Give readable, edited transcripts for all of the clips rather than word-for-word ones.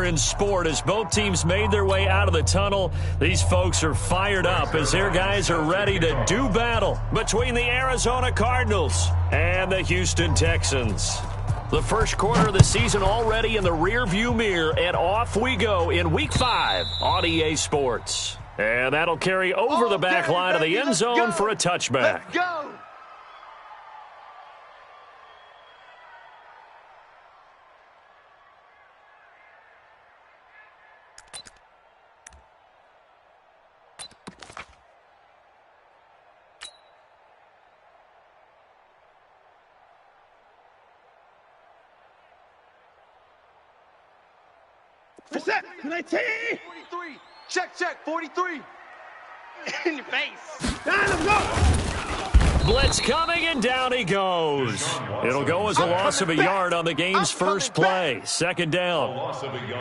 quarter in sport as both teams made their way out of the tunnel. These folks are fired up as their guys are ready to do battle between the Arizona Cardinals and the Houston Texans. The first quarter of the season already in the rearview mirror, and off we go in Week 5 on EA Sports. And that'll carry over the back line of the end zone for a touchback. Let's go! Set, 19. 43. Check, 43. In your face. Down, let's go. Blitz coming, and down he goes. It'll go as a loss of a yard on the game's first play. Second down.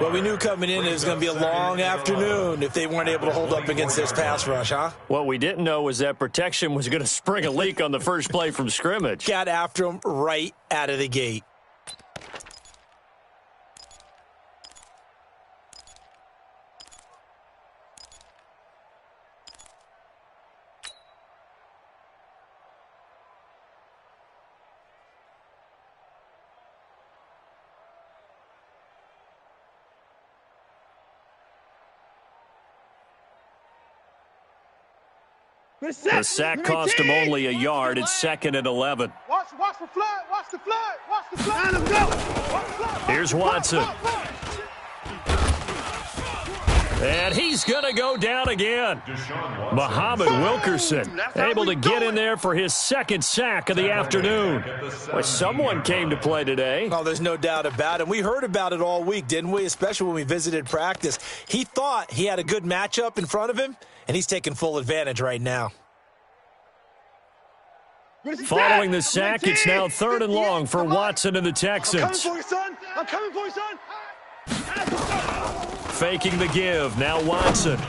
Well, we knew coming in it was going to be a long afternoon if they weren't able to hold up against this pass rush, huh? What we didn't know was that protection was going to spring a leak on the first play from scrimmage. Got after him right out of the gate. The sack cost him only a yard. It's 2nd and 11. Watch the flood. Watch the flood. Watch the flood. Down, let's go. Here's Watson. And he's going to go down again. Muhammad Wilkerson able to get in there for his second sack of the afternoon. Well, someone came to play today. Oh, there's no doubt about it. We heard about it all week, didn't we? Especially when we visited practice. He thought he had a good matchup in front of him, and he's taking full advantage right now. Following the sack, it's now 3rd and long for Watson and the Texans. I'm coming for you, son. Faking the give. Now Watson.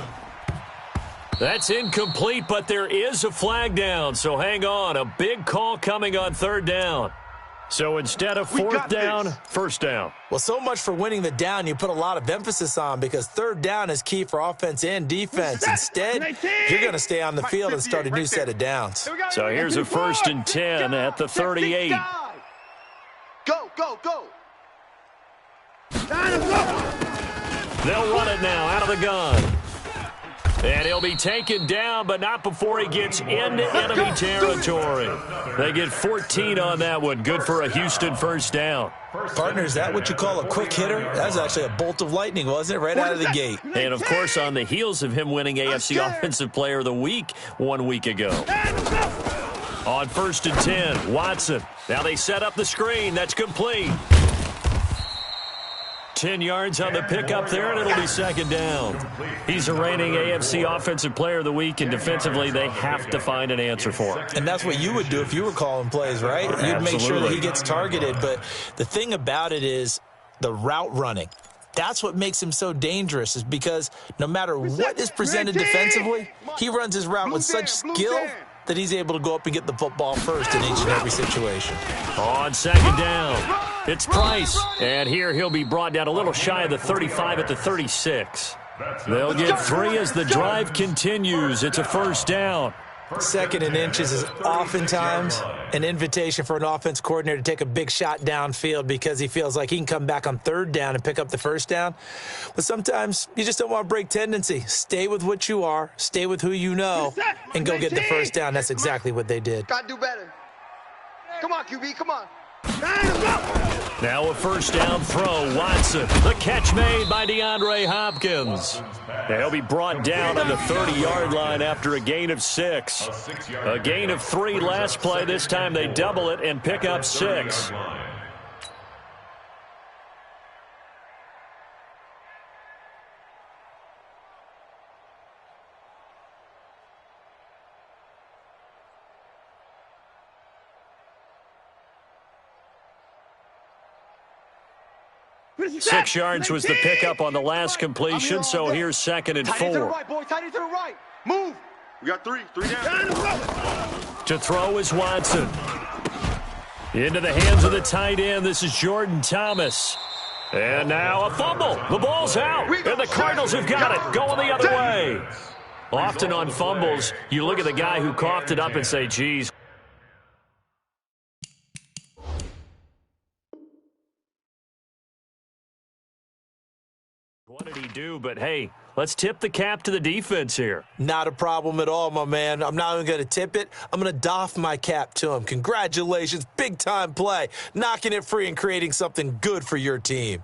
That's incomplete, but there is a flag down, so hang on. A big call coming on 3rd down. So instead of 4th down, 1st down. Well, so much for winning the down you put a lot of emphasis on because 3rd down is key for offense and defense. Instead, you're going to stay on the field and start a new set of downs. So here's a 1st and 10 at the 38. Go. Down, let's go. They'll run it now out of the gun. And he'll be taken down, but not before he gets into enemy territory. They get 14 on that one. Good for a Houston 1st down. Partner, is that what you call a quick hitter? That was actually a bolt of lightning, wasn't it? Right out of the gate. And, of course, on the heels of him winning AFC Offensive Player of the Week 1 week ago. On 1st and 10, Watson. Now they set up the screen. That's complete. 10 yards on the pickup there, and it'll be 2nd down. He's a reigning AFC Offensive Player of the Week, and defensively they have to find an answer for him. And that's what you would do if you were calling plays, right? You'd make sure that he gets targeted. But the thing about it is the route running. That's what makes him so dangerous is because no matter what is presented defensively, he runs his route with such skill that he's able to go up and get the football first in each and every situation. On 2nd down, it's Price. And here he'll be brought down a little shy of the 35 at the 36. They'll get 3 as the drive continues. It's a 1st down. 2nd and inches is oftentimes an invitation for an offense coordinator to take a big shot downfield because he feels like he can come back on 3rd down and pick up the 1st down. But sometimes you just don't want to break tendency. Stay with what you are, stay with who you know, and go get the 1st down. That's exactly what they did. Gotta do better. Come on, QB, come on. Now a 1st down throw, Watson. The catch made by DeAndre Hopkins. He'll be brought down on the 30-yard line after a gain of 6. A gain of 3 last play. This time they double it and pick up 6. Six yards was the pickup on the last completion, so here's 2nd and 4. Tight end to the right, boy. Tight end to the right. Move. We got 3. 3 down. To throw is Watson. Into the hands of the tight end. This is Jordan Thomas. And now a fumble. The ball's out. And the Cardinals have got it. Going the other way. Often on fumbles, you look at the guy who coughed it up and say, geez. What did he do? But, hey, let's tip the cap to the defense here. Not a problem at all, my man. I'm not even going to tip it. I'm going to doff my cap to him. Congratulations. Big-time play. Knocking it free and creating something good for your team.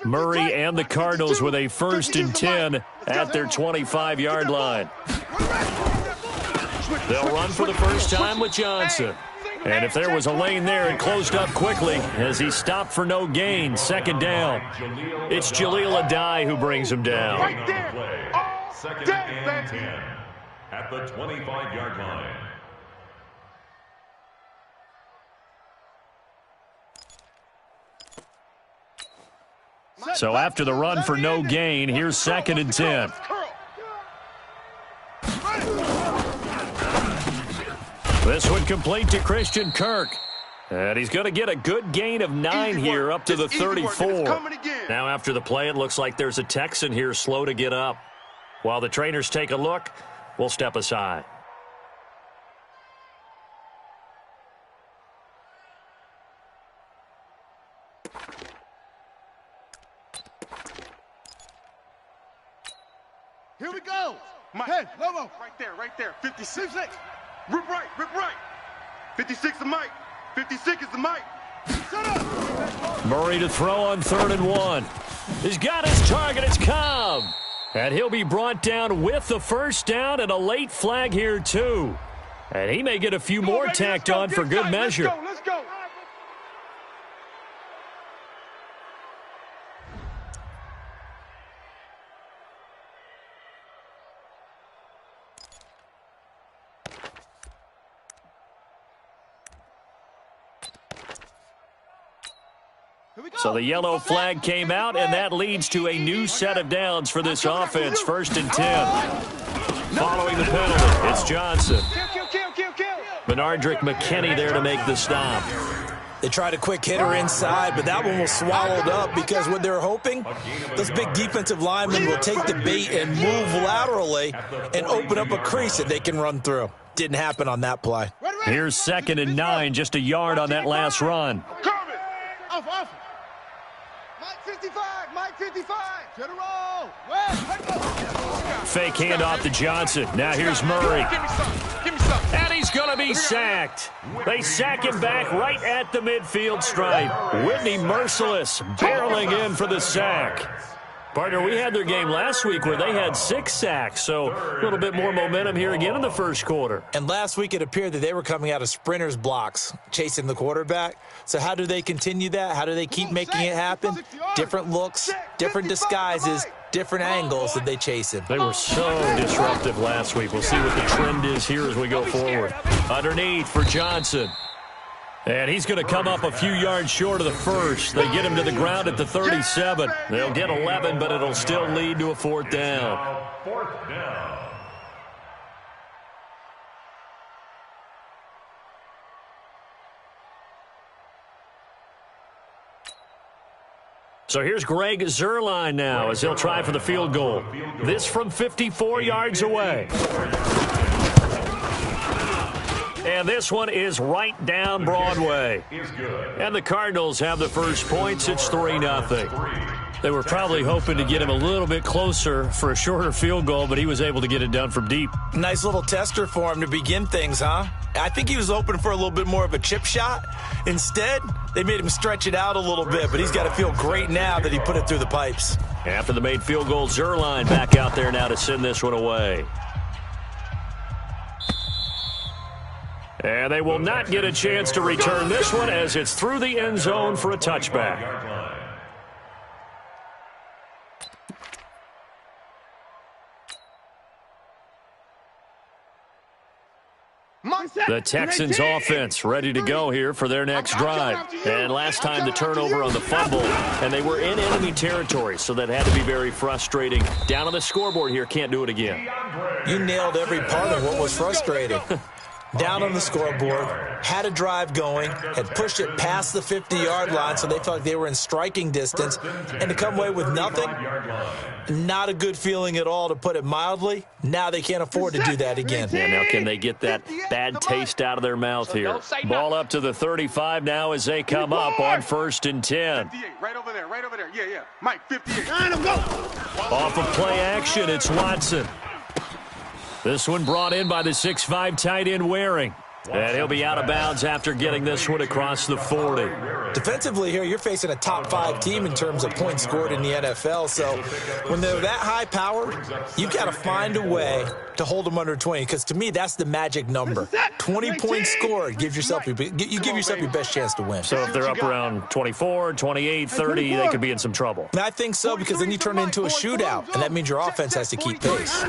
Murray and the Cardinals with a 1st and 10 at their 25-yard line. They'll run for the first time with Johnson. And if there was a lane there, it closed up quickly as he stopped for no gain. 2nd down. It's Jaleel Adai who brings him down. Right there. 2nd and 10 at the 25-yard line. So after the run for no gain, here's 2nd and 10. This one complete to Christian Kirk. And he's going to get a good gain of 9 here up to the 34. Now after the play, it looks like there's a Texan here slow to get up. While the trainers take a look, we'll step aside. Here we go. Mike. Hey, Lobo. Right there. 56. Rip right. 56 is Mike. 56 is the Mike. Shut up. Murray to throw on 3rd and 1. He's got his target. It's Cobb. And he'll be brought down with the 1st down and a late flag here, too. And he may get a few more tacked on for good measure. Let's go. So the yellow flag came out, and that leads to a new set of downs for this offense. 1st and 10. Following the penalty, it's Johnson. Benardrick McKinney there to make the stop. They tried a quick hitter inside, but that one was swallowed up because what they're hoping, those big defensive linemen will take the bait and move laterally and open up a crease that they can run through. Didn't happen on that play. Here's 2nd and 9, just a yard on that last run. Off. Mike 55. General. Fake handoff to Johnson. Now here's Murray. And he's going to be sacked. They sack him back right at the midfield stripe. Whitney Merciless barreling in for the sack. Partner, we had their game last week where they had 6 sacks, so a little bit more momentum here again in the 1st quarter. And last week it appeared that they were coming out of sprinters blocks, chasing the quarterback. So how do they continue that? How do they keep making it happen? Different looks, different disguises, different angles that they chase him. They were so disruptive last week. We'll see what the trend is here as we go forward. Underneath for Johnson. And he's going to come up a few yards short of the 1st. They get him to the ground at the 37. They'll get 11, but it'll still lead to a 4th down. 4th down. So here's Greg Zuerlein now as he'll try for the field goal. This from 54 yards away. And this one is right down Broadway. And the Cardinals have the first points. It's 3-0. They were probably hoping to get him a little bit closer for a shorter field goal, but he was able to get it done from deep. Nice little tester for him to begin things, huh? I think he was open for a little bit more of a chip shot. Instead, they made him stretch it out a little bit, but he's got to feel great now that he put it through the pipes. After the made field goal, Zuerlein back out there now to send this one away. And they will not get a chance to return this one as it's through the end zone for a touchback. The Texans offense ready to go here for their next drive. And last time the turnover on the fumble, and they were in enemy territory, so that had to be very frustrating. Down on the scoreboard here, can't do it again. You nailed every part of what was frustrating. down on the scoreboard, had a drive going, had pushed it past the 50-yard line so they felt like they were in striking distance, and to come away with nothing, not a good feeling at all, to put it mildly. Now they can't afford to do that again. Yeah, now can they get that bad taste out of their mouth here? Ball up to the 35 now as they come up on 1st and 10. 58, right over there, right over there. Yeah, yeah. Mike, 58. Off of play action, it's Watson. This one brought in by the 6'5" tight end Waring. And he'll be out of bounds after getting this one across the 40. Defensively here, you're facing a top 5 team in terms of points scored in the NFL. So when they're that high powered, you've got to find a way to hold them under 20. Because to me, that's the magic number. 20 points scored. You give yourself your best chance to win. So if they're up around 24, 28, 30, they could be in some trouble. And I think so, because then you turn it into a shootout. And that means your offense has to keep pace.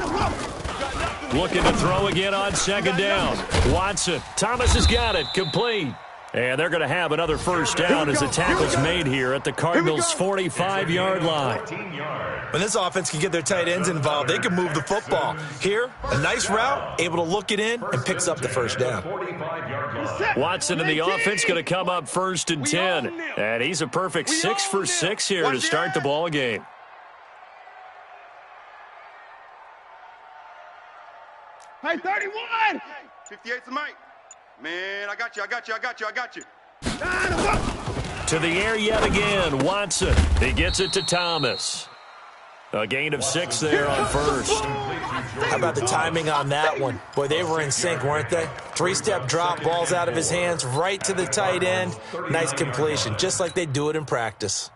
Looking to throw again on 2nd down. Watson. Thomas has got it. Complete. And they're going to have another 1st down as the tackle's made here at the Cardinals' 45-yard line. When this offense can get their tight ends involved, they can move the football. Here, a nice route, able to look it in, and picks up the 1st down. Watson and the offense going to come up 1st and 10. And he's a perfect 6 for 6 here to start the ball game. Hey, 31! 58's the Mike. Man, I got you. To the air yet again, Watson. He gets it to Thomas. A gain of 6 there on 1st. How about the timing on that one? Boy, they were in sync, weren't they? 3-step drop, ball's out of his hands, right to the tight end. Nice completion, just like they do it in practice.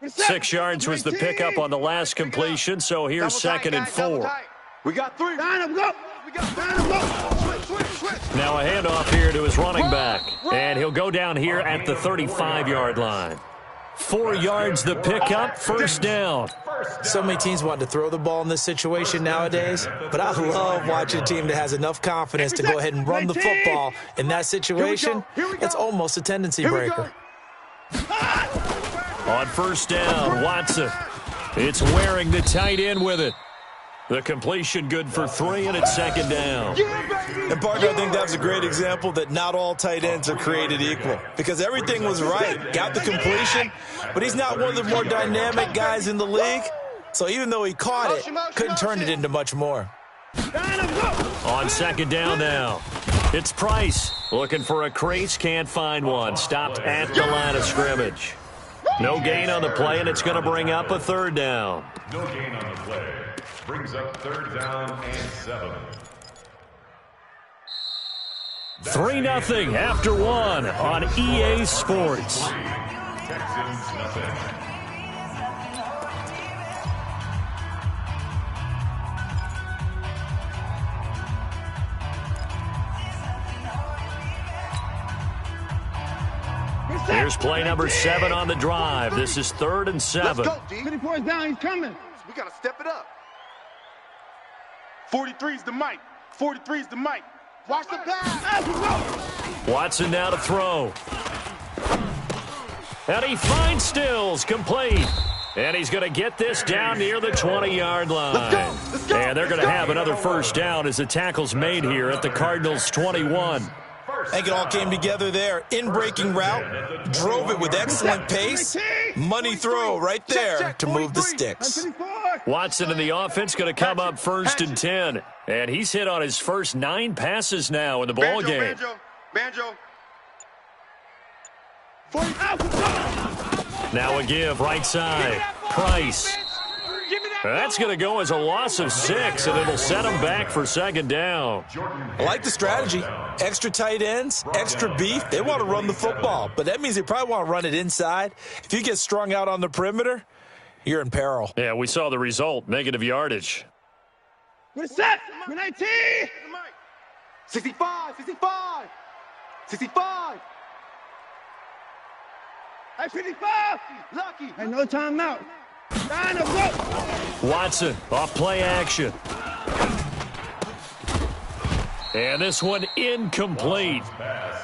Six yards was the pickup on the last completion, so here's 2nd and 4. We got 3. Line him, go! Now a handoff here to his running back, and he'll go down here at the 35-yard line. 4 yards the pickup, 1st down. So many teams want to throw the ball in this situation nowadays, but I love watching a team that has enough confidence to go ahead and run the football in that situation. It's almost a tendency breaker. On 1st down, Watson. It's Waring the tight end with it. The completion good for 3, and it's 2nd down. And, partner, I think that was a great example that not all tight ends are created equal, because everything was right. Got the completion, but he's not one of the more dynamic guys in the league. So even though he caught it, couldn't turn it into much more. On 2nd down now. It's Price. Looking for a crease, can't find one. Stopped at the line of scrimmage. No gain on the play, and it's going to bring up a 3rd down. No gain on the play. Brings up 3rd down and 7. 3-0 after 1 on EA Sports. Texans nothing. Here's play number 7 on the drive. This is 3rd and 7. Let's go, D. 24's down, he's coming. We got to step it up. 43's the Mike. 43's the Mike. Watch the pass. Watson now to throw. And he finds Stills, complete. And he's going to get this down near the 20-yard line. Let's go. And they're going to have another 1st down as the tackle's made here at the Cardinals' 21. I think it all came together there. In-breaking route, drove it with excellent pace. Money throw right there to move the sticks. Watson and the offense going to come up 1st and 10. And he's hit on his first 9 passes now in the ball game. Banjo. Now a give, right side. Price. That's going to go as a loss of 6, and it'll set him back for 2nd down. I like the strategy. Extra tight ends, extra beef. They want to run the football, but that means they probably want to run it inside. If you get strung out on the perimeter, you're in peril. Yeah, we saw the result, negative yardage. We're set. We're 19. 65. 55. Lucky. Hey, no timeout. Line him, go. Watson off play action. And this one incomplete.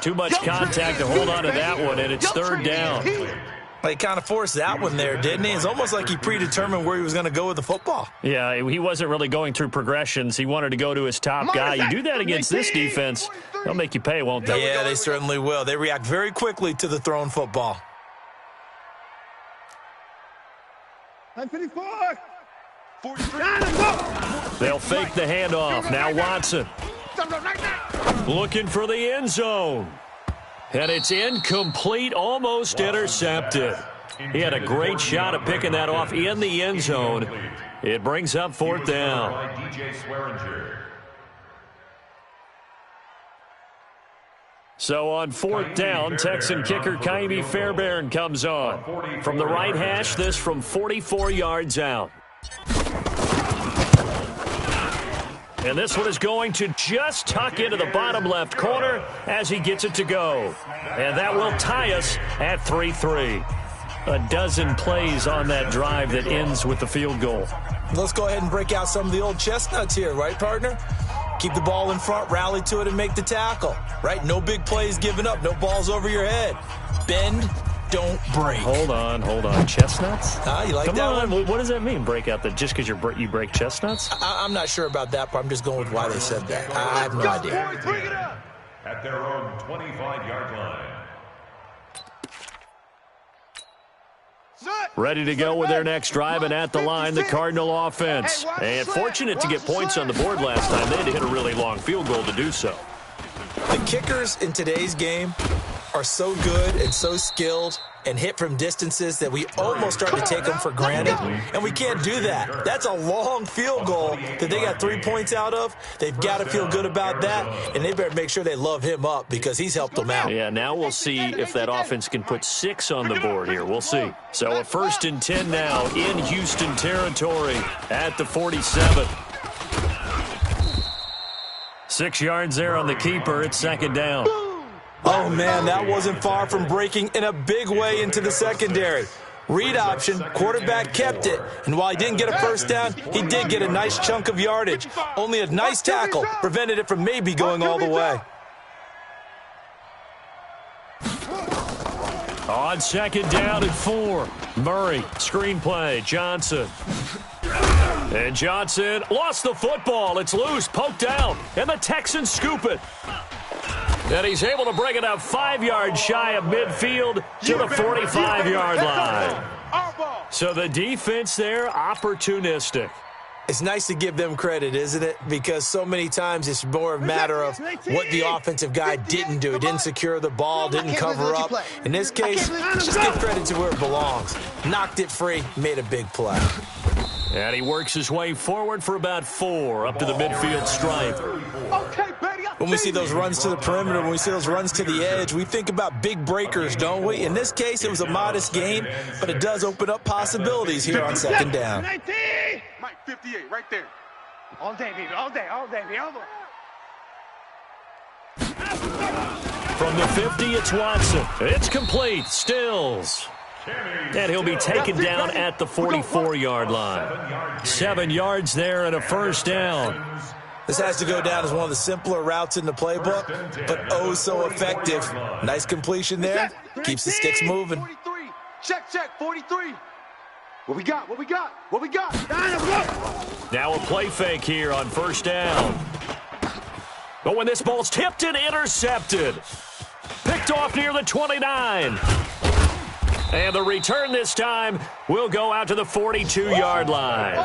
Too much contact to hold on to that one, and it's 3rd down. Well, he kind of forced that one there, didn't he? It's almost like he predetermined where he was going to go with the football. Yeah, he wasn't really going through progressions. He wanted to go to his top guy. You do that against this defense, they'll make you pay, won't they? Yeah, they certainly will. They react very quickly to the thrown football. 54. 43. They'll fake the handoff. Now Watson looking for the end zone. And it's incomplete, almost intercepted. He had a great shot at picking that off in the end zone. It brings up fourth down. So on fourth down, Texan kicker Kaimi Fairbairn comes on. From the right hash, this from 44 yards out. And this one is going to just tuck into the bottom left corner as he gets it to go. And that will tie us at 3-3. A dozen plays on that drive that ends with the field goal. Let's go ahead and break out some of the old chestnuts here, right, partner? Keep the ball in front, rally to it, and make the tackle, right? No big plays given up, no balls over your head. Bend, don't break. Hold on. Chestnuts? You like Come that on. one? What does that mean, break out? That just because you break chestnuts? I'm not sure about that, but I'm just going with why they said that. I have no idea. Bring it up. At their own 25-yard line. Ready to go with their next drive, and at the line, the Cardinal offense. And fortunate to get points on the board last time. They had to hit a really long field goal to do so. The kickers in today's game are so good and so skilled and hit from distances that we almost start to take them for granted, and we can't do that. That's a long field goal that they got 3 points out of. They've got to feel good about that, and they better make sure they love him up because he's helped them out. Yeah, now we'll see if that offense can put 6 on the board here. We'll see. So a 1st and 10 now in Houston territory at the 47. 6 yards there on the keeper. It's second down. Oh, man, that wasn't far from breaking in a big way into the secondary. Read option, quarterback kept it, and while he didn't get a first down, he did get a nice chunk of yardage. Only a nice tackle prevented it from maybe going all the way. On second down and 4, Murray, screen play, Johnson. And Johnson lost the football. It's loose, poked out, and the Texans scoop it. And he's able to bring it up 5 yards shy of midfield to the 45-yard line. So the defense there, opportunistic. It's nice to give them credit, isn't it? Because so many times it's more a matter of what the offensive guy didn't do. He didn't secure the ball, didn't cover up. In this case, just give credit to where it belongs. Knocked it free, made a big play. And he works his way forward for about 4 up to the midfield stripe. When we see those runs to the perimeter, when we see those runs to the edge, we think about big breakers, don't we? In this case, it was a modest gain, but it does open up possibilities here on second down. Mike, 58, right there. All day, baby. All day, baby. All day. From the 50, it's Watson. It's complete. Stills. And he'll be taken down at the 44-yard line. 7 yards there and a first down. This has to go down as one of the simpler routes in the playbook, but oh so effective. Nice completion there. Keeps the sticks moving. 43. Check, 43. What we got? Now a play fake here on first down. But when this ball's tipped and intercepted. Picked off near the 29. And the return this time will go out to the 42-yard line.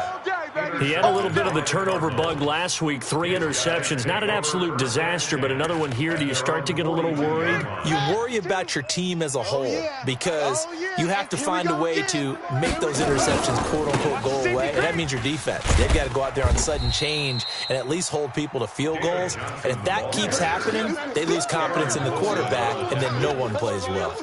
He had a little bit of the turnover bug last week, 3 interceptions. Not an absolute disaster, but another one here. Do you start to get a little worried? You worry about your team as a whole because you have to find a way to make those interceptions, quote-unquote, go away. And that means your defense. They've got to go out there on sudden change and at least hold people to field goals. And if that keeps happening, they lose confidence in the quarterback, and then no one plays well.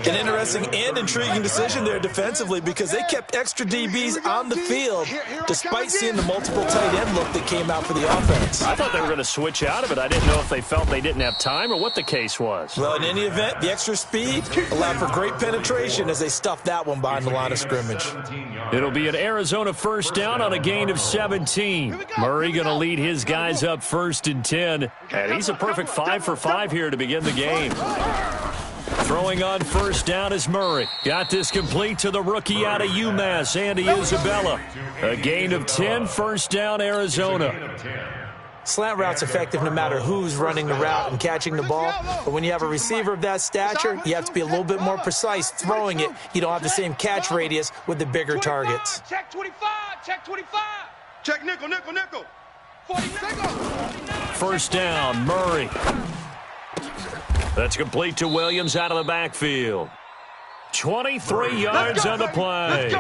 An interesting and intriguing decision there defensively because they kept extra DBs on the field despite seeing the multiple tight end look that came out for the offense. I thought they were going to switch out of it. I didn't know if they felt they didn't have time or what the case was. Well, in any event, the extra speed allowed for great penetration as they stuffed that one behind the line of scrimmage. It'll be an Arizona first down on a gain of 17. Murray going to lead his guys up 1st and 10. And he's a perfect 5 for 5 here to begin the game. Throwing on first down is Murray. Got this complete to the rookie out of UMass, Andy Isabella. A gain of 10, first down, Arizona. Slant route's effective no matter who's running the route and catching the ball. But when you have a receiver of that stature, you have to be a little bit more precise throwing it. You don't have the same catch radius with the bigger targets. Check 25. Check 25. Check nickel, nickel, nickel. 49. First down, Murray. That's complete to Williams out of the backfield. 23 yards on the play.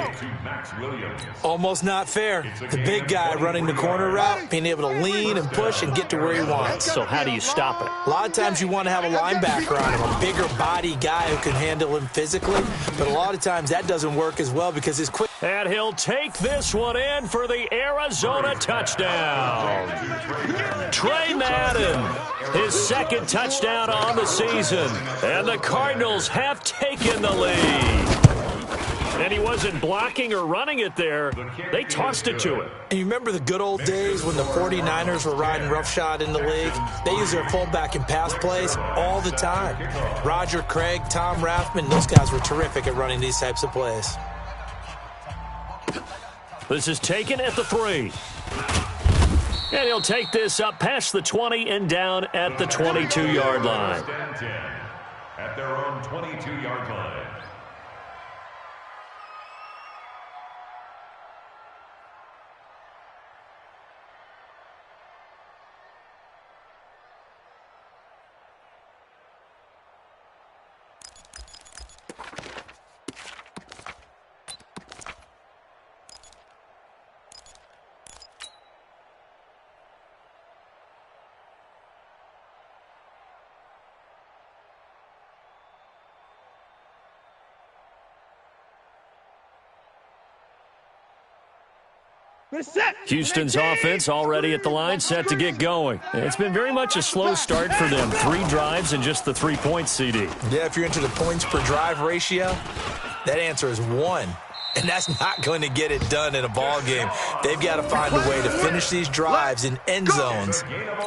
Almost not fair. The big guy running the corner route, being able to lean and push and get to where he wants. So how do you stop it? A lot of times you want to have a linebacker on him, a bigger body guy who can handle him physically. But a lot of times that doesn't work as well because his quick... And he'll take this one in for the Arizona touchdown. Trey Madden, his second touchdown on the season. And the Cardinals have taken the lead. And he wasn't blocking or running it there. They tossed it to him. And you remember the good old days when the 49ers were riding roughshod in the league? They use their fullback in pass plays all the time. Roger Craig, Tom Rathman, those guys were terrific at running these types of plays. This is taken at the 3. And he'll take this up past the 20 and down at the 22-yard line. At their own 22-yard line. Houston's offense already at the line, set to get going. It's been very much a slow start for them. 3 drives and just the 3 points, CD. Yeah, if you're into the points per drive ratio, that answer is 1. And that's not going to get it done in a ball game. They've got to find a way to finish these drives in end zones,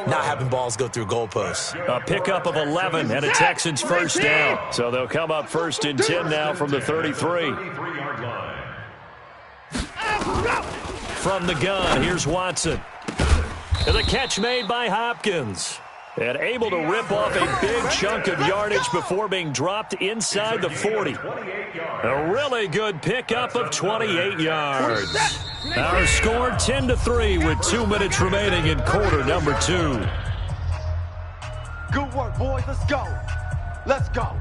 not having balls go through goalposts. A pickup of 11 and a Texans first down. So they'll come up first and 10 now from the 33. From the gun, here's Watson. And the catch made by Hopkins. And able to rip off a big chunk of yardage before being dropped inside the 40. A really good pickup of 28 yards. Our score 10-3 with 2 minutes remaining in quarter number 2. Good work, boys. Let's go. Let's go.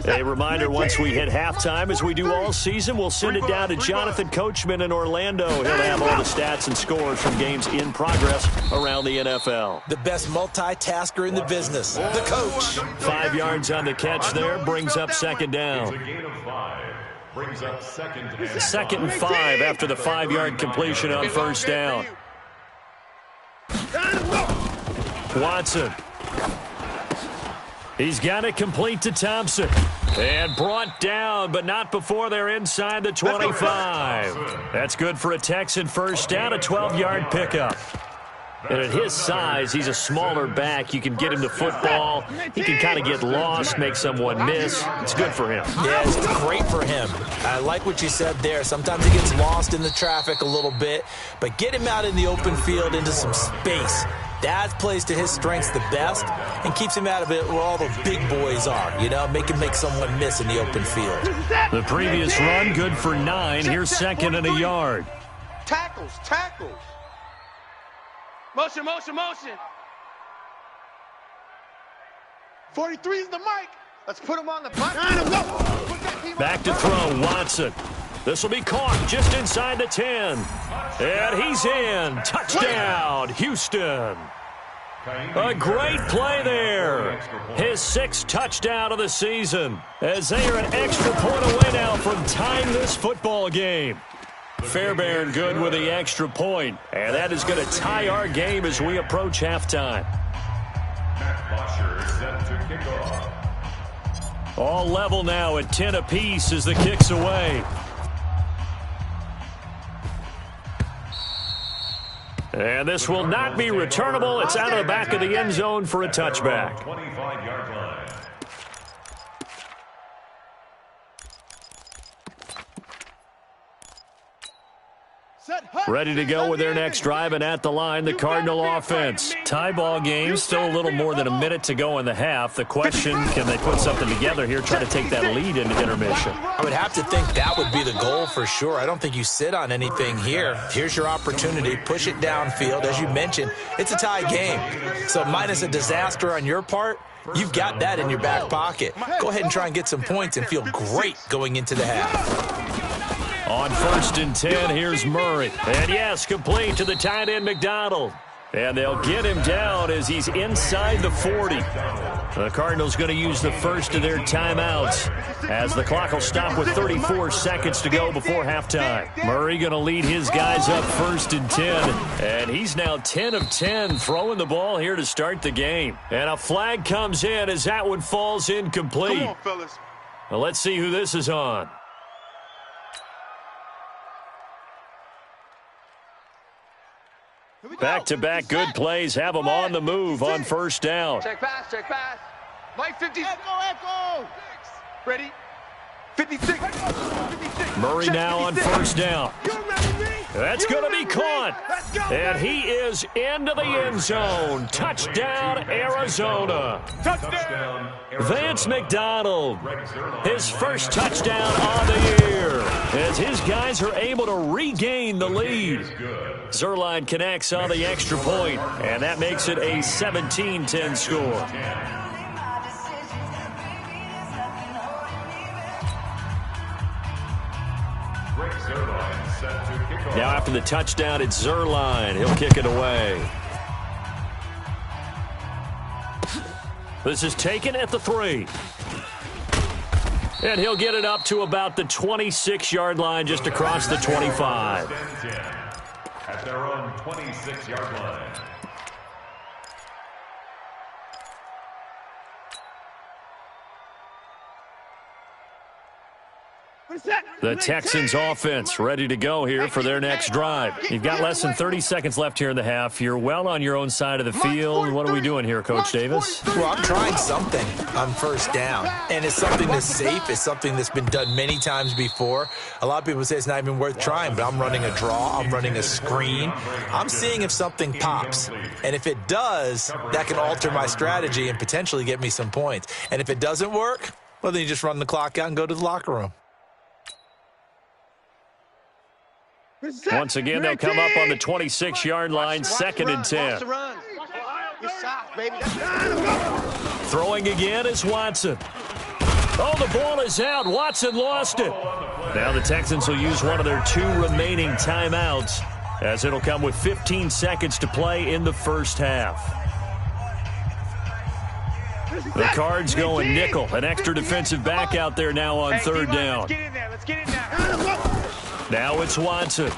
A reminder, once we hit halftime, as we do all season, we'll send it down to Jonathan Coachman in Orlando. He'll have all the stats and scores from games in progress around the NFL. The best multitasker in the business, the coach. 5 yards on the catch there, brings up second down. Second and 5 after the 5-yard completion on first down. Watson. He's got it complete to Thompson. And brought down, but not before they're inside the 25. That's good for a Texan first down, a 12-yard pickup. And at his size, he's a smaller back. You can get him to football. He can kind of get lost, make someone miss. It's good for him. Yeah, it's great for him. I like what you said there. Sometimes he gets lost in the traffic a little bit, but get him out in the open field into some space. That plays to his strengths the best and keeps him out of it where all the big boys are, you know, make him make someone miss in the open field. The previous run, good for 9. Here's second and a yard. Tackles, tackles. Motion, motion, motion. 43 is the mic. Let's put him on the button. Back to throw, Watson. This will be caught just inside the 10. And he's in. Touchdown, Houston. A great play there. His 6th touchdown of the season, as they are an extra point away now from tying this football game. Fairbairn good with the extra point, and that is going to tie our game as we approach halftime. All level now at 10 apiece as the kick's away. And this will not be returnable. It's out of the back of the end zone for a touchback. 25-yard line. Ready to go with their next drive, and at the line, the Cardinal offense. Tie ball game, still a little more than a minute to go in the half. The question, can they put something together here, try to take that lead into intermission? I would have to think that would be the goal for sure. I don't think you sit on anything here. Here's your opportunity. Push it downfield. As you mentioned, it's a tie game. So minus a disaster on your part, you've got that in your back pocket. Go ahead and try and get some points and feel great going into the half. On 1st and 10, here's Murray. And yes, complete to the tight end McDonald. And they'll get him down as he's inside the 40. The Cardinals going to use the first of their timeouts as the clock will stop with 34 seconds to go before halftime. Murray going to lead his guys up 1st and 10. And he's now 10 of 10 throwing the ball here to start the game. And a flag comes in as that one falls incomplete. Come on, fellas. Well, let's see who this is on. Back-to-back good plays have them on the move on 1st down. Check pass, check pass. Mike 50. Echo. Ready? 56. Murray now on 1st down. That's going to be caught. And he is into the end zone. Touchdown, Arizona. Touchdown, Vance McDonald, his first touchdown on the year, as his guys are able to regain the lead. Zerline connects on the extra point, and that makes it a 17-10 score. Now after the touchdown, it's Zerline. He'll kick it away. This is taken at the 3. And he'll get it up to about the 26-yard line, just across the 25. At their own 26-yard line. The Texans offense ready to go here for their next drive. You've got less than 30 seconds left here in the half. You're well on your own side of the field. What are we doing here, Coach Davis? Well, I'm trying something on 1st down, and it's something that's safe. It's something that's been done many times before. A lot of people say it's not even worth trying, but I'm running a draw. I'm running a screen. I'm seeing if something pops, and if it does, that can alter my strategy and potentially get me some points. And if it doesn't work, well, then you just run the clock out and go to the locker room. Once again, they'll come up on the 26-yard line, 2nd and 10. Throwing again is Watson. Oh, the ball is out. Watson lost it. Now the Texans will use one of their 2 remaining timeouts, as it'll come with 15 seconds to play in the first half. The Cards going nickel. An extra defensive back out there now on 3rd down. Let's get in there. Now it's Watson.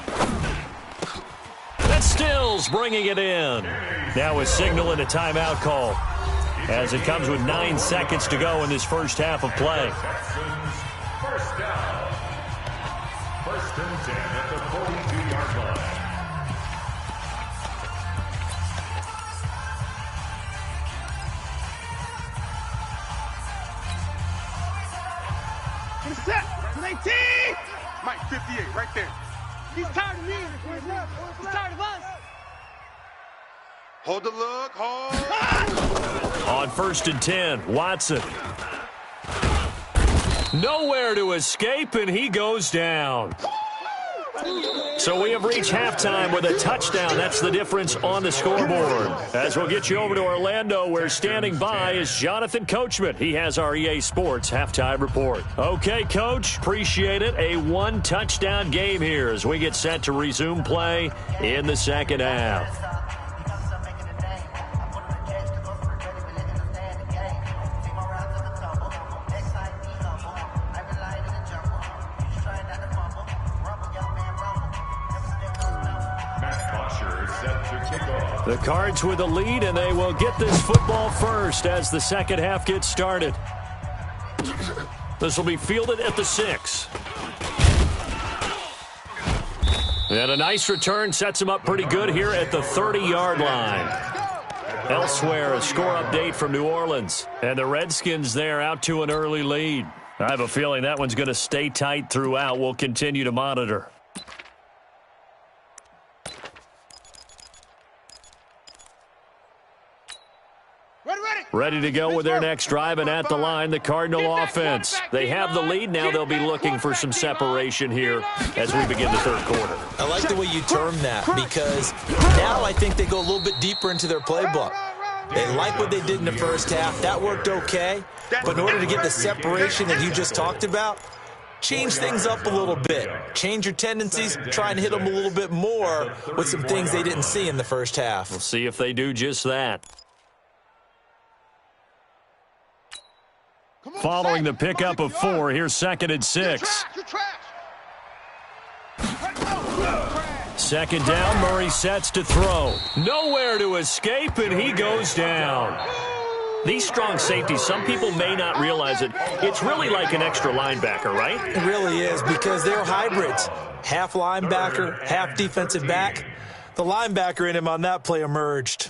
That's Stills bringing it in. Now a signal and a timeout call, as it comes with 9 seconds to go in this first half of play. First down. 1st and 10 at the 42-yard line. Mike 58, right there. He's tired of me. He's tired of us. Hold the look, hold. On 1st and 10, Watson. Nowhere to escape, and he goes down. So we have reached halftime with a touchdown. That's the difference on the scoreboard. As we'll get you over to Orlando, where standing by is Jonathan Coachman. He has our EA Sports halftime report. Okay, Coach, appreciate it. A 1-touchdown game here as we get set to resume play in the 2nd half. The Cards with the lead, and they will get this football first as the 2nd half gets started. This will be fielded at the 6. And a nice return sets him up pretty good here at the 30-yard line. Elsewhere, a score update from New Orleans. And the Redskins there out to an early lead. I have a feeling that one's going to stay tight throughout. We'll continue to monitor. Ready to go with their next drive, and at the line, the Cardinal offense. They have the lead. Now they'll be looking for some separation here as we begin the third quarter. I like the way you term that, because now I think they go a little bit deeper into their playbook. They like what they did in the first half. That worked okay. But in order to get the separation that you just talked about, change things up a little bit. Change your tendencies, try and hit them a little bit more with some things they didn't see in the first half. We'll see if they do just that. Following the pickup of 4, here's 2nd and 6. Second down, Murray sets to throw. Nowhere to escape, and he goes down. These strong safeties, some people may not realize it. It's really like an extra linebacker, right? It really is, because they're hybrids. Half linebacker, half defensive back. The linebacker in him on that play emerged.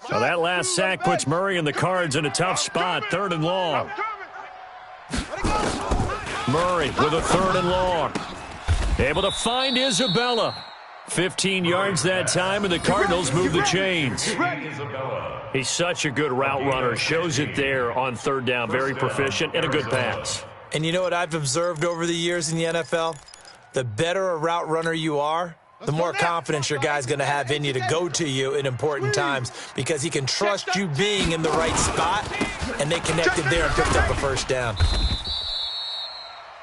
So that last sack puts Murray and the Cards in a tough spot, 3rd and long. Murray with a 3rd and long. Able to find Isabella. 15 yards that time, and the Cardinals move the chains. He's such a good route runner. Shows it there on 3rd down. Very proficient and a good pass. And you know what I've observed over the years in the NFL? The better a route runner you are, the more confidence your guy's going to have in you to go to you in important times, because he can trust you being in the right spot, and they connected there and picked up a 1st down.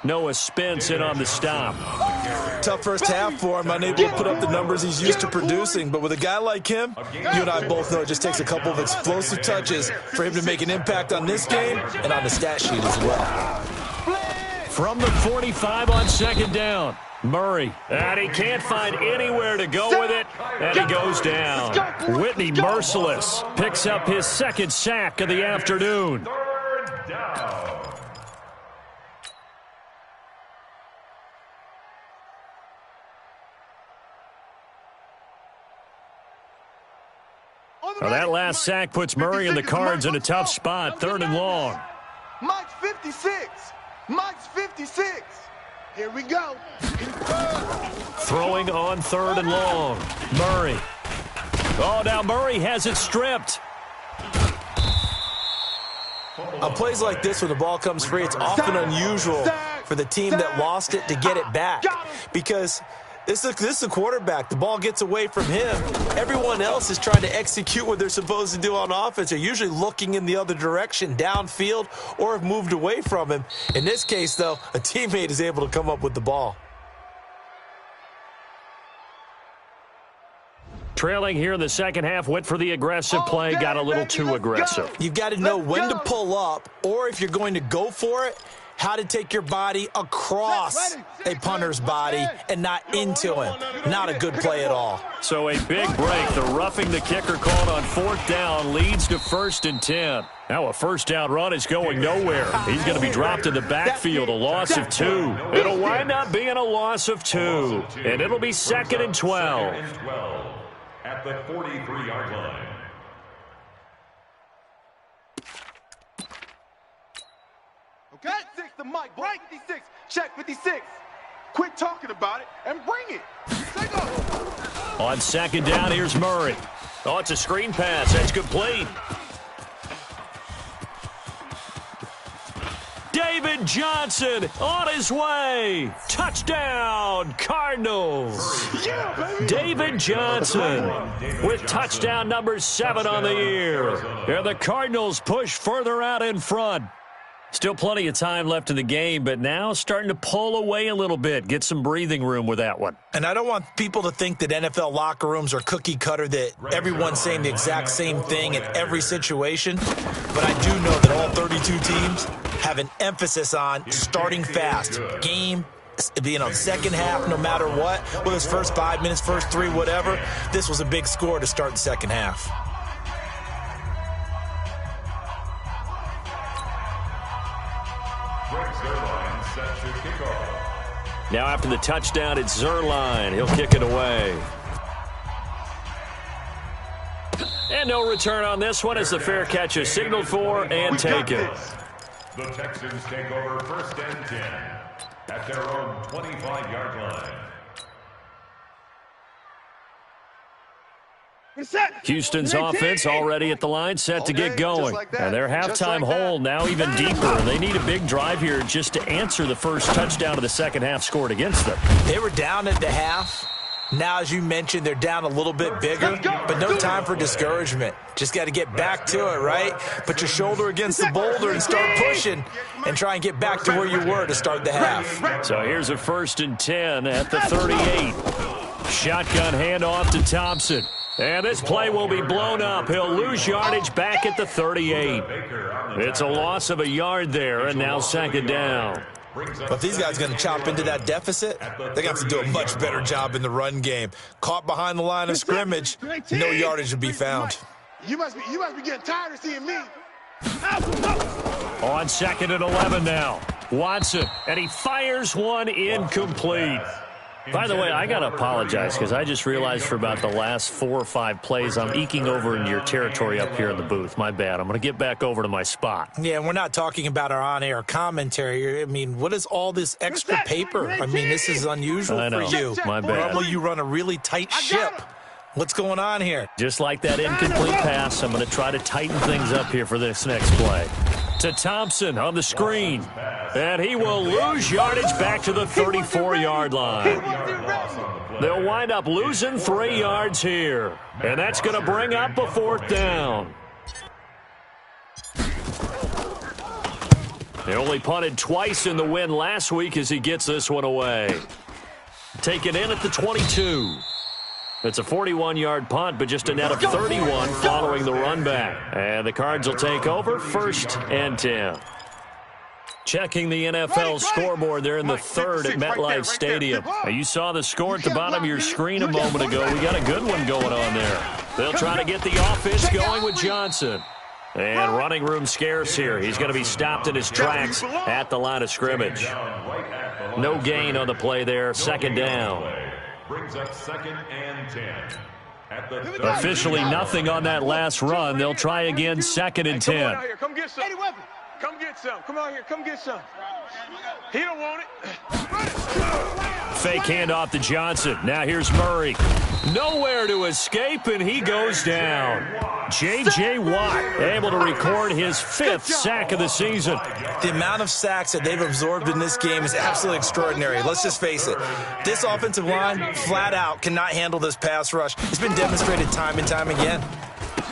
Noah Spence in on the stop. Tough first half for him, unable to put up the numbers he's used to producing. But with a guy like him, you and I both know it just takes a couple of explosive touches for him to make an impact on this game and on the stat sheet as well. From the 45 on 2nd down. Murray, and he can't find anywhere to go with it, and he goes down. Whitney, merciless, picks up his 2nd sack of the afternoon. 3rd down. Now that last sack puts Murray and the Cards in a tough spot, 3rd and long. Mike's 56. Mike's 56. Here we go. Throwing on 3rd and long. Murray. Oh, now Murray has it stripped. On plays like this, when the ball comes free, it's often unusual for the team that lost it to get it back, because this is a quarterback. The ball gets away from him. Everyone else is trying to execute what they're supposed to do on offense. They're usually looking in the other direction, downfield, or have moved away from him. In this case, though, a teammate is able to come up with the ball. Trailing here in the 2nd half, went for the aggressive play, got a little too aggressive. You've got to know when to pull up, or if you're going to go for it, how to take your body across a punter's body and not into him. Not a good play at all. So a big break. The roughing the kicker called on 4th down leads to 1st and 10. Now a 1st down run is going nowhere. He's going to be dropped in the backfield, a loss of 2. It'll wind up being a loss of 2, and it'll be 2nd and 12. At the 43-yard line. Okay, 6 to Mike, right? 56, check 56. Quit talking about it and bring it. On 2nd down, here's Murray. Oh, it's a screen pass. That's complete. David Johnson on his way. Touchdown, Cardinals. Yeah, David Johnson with touchdown number 7 on the year. And the Cardinals push further out in front. Still plenty of time left in the game, but now starting to pull away a little bit. Get some breathing room with that one. And I don't want people to think that NFL locker rooms are cookie cutter, that everyone's saying the exact same thing in every situation. But I do know that all 32 teams have an emphasis on starting fast. Game, second half, no matter what. Whether it's first 5 minutes, first 3, whatever. This was a big score to start the second half. Greg Zerline. set to kick off. Now after the touchdown, it's Zerline. He'll kick it away. And no return on this one as the fair catch is signaled for and taken. The Texans take over 1st and 10 at their own 25-yard line. Houston's offense already at the line, set to get going. And their halftime hole now even deeper. They need a big drive here just to answer the first touchdown of the second half scored against them. They were down at the half. Now, as you mentioned, they're down a little bit bigger, but no time for discouragement. Just got to get back to it, right? Put your shoulder against the boulder and start pushing and try and get back to where you were to start the half. So here's a 1st and 10 at the 38. Shotgun handoff to Thompson. And this play will be blown up. He'll lose yardage back at the 38. It's a loss of a yard there, and now 2nd down. But if these guys are going to chop into that deficit, they're going to have to do a much better job in the run game. Caught behind the line of scrimmage, no yardage to be found. You must be getting tired of seeing me. On 2nd and 11 now. Watson, and he fires one incomplete. By the way, I got to apologize because I just realized for about the last 4 or 5 plays, I'm eking over into your territory up here in the booth. My bad. I'm going to get back over to my spot. Yeah, we're not talking about our on-air commentary. I mean, what is all this extra paper? I mean, this is unusual for you. My bad. Normally, you run a really tight ship. What's going on here? Just like that incomplete pass, I'm going to try to tighten things up here for this next play. To Thompson on the screen. And he will lose yardage back to the 34-yard line. They'll wind up losing 3 yards here. And that's going to bring up a 4th down. They only punted twice in the win last week as he gets this one away. Taken in at the 22. It's a 41-yard punt, but just a net of 31 following the run back. And the Cards will take over 1st and 10. Checking the NFL scoreboard there in the 3rd at MetLife Stadium. Now, you saw the score at the bottom of your screen a moment ago. We got a good one going on there. They'll try to get the offense going with Johnson. And running room scarce here. He's going to be stopped in his tracks at the line of scrimmage. No gain on the play there. 2nd down. Brings up 2nd and 10. Officially nothing on that last run. They'll try again 2nd and 10. Come on out here. Come get some. Come get some. Come out here. Come get some. He don't want it. Fake handoff to Johnson. Now here's Murray. Nowhere to escape, and he goes down. J.J. Watt able to record his 5th sack of the season. The amount of sacks that they've absorbed in this game is absolutely extraordinary. Let's just face it. This offensive line, flat out, cannot handle this pass rush. It's been demonstrated time and time again.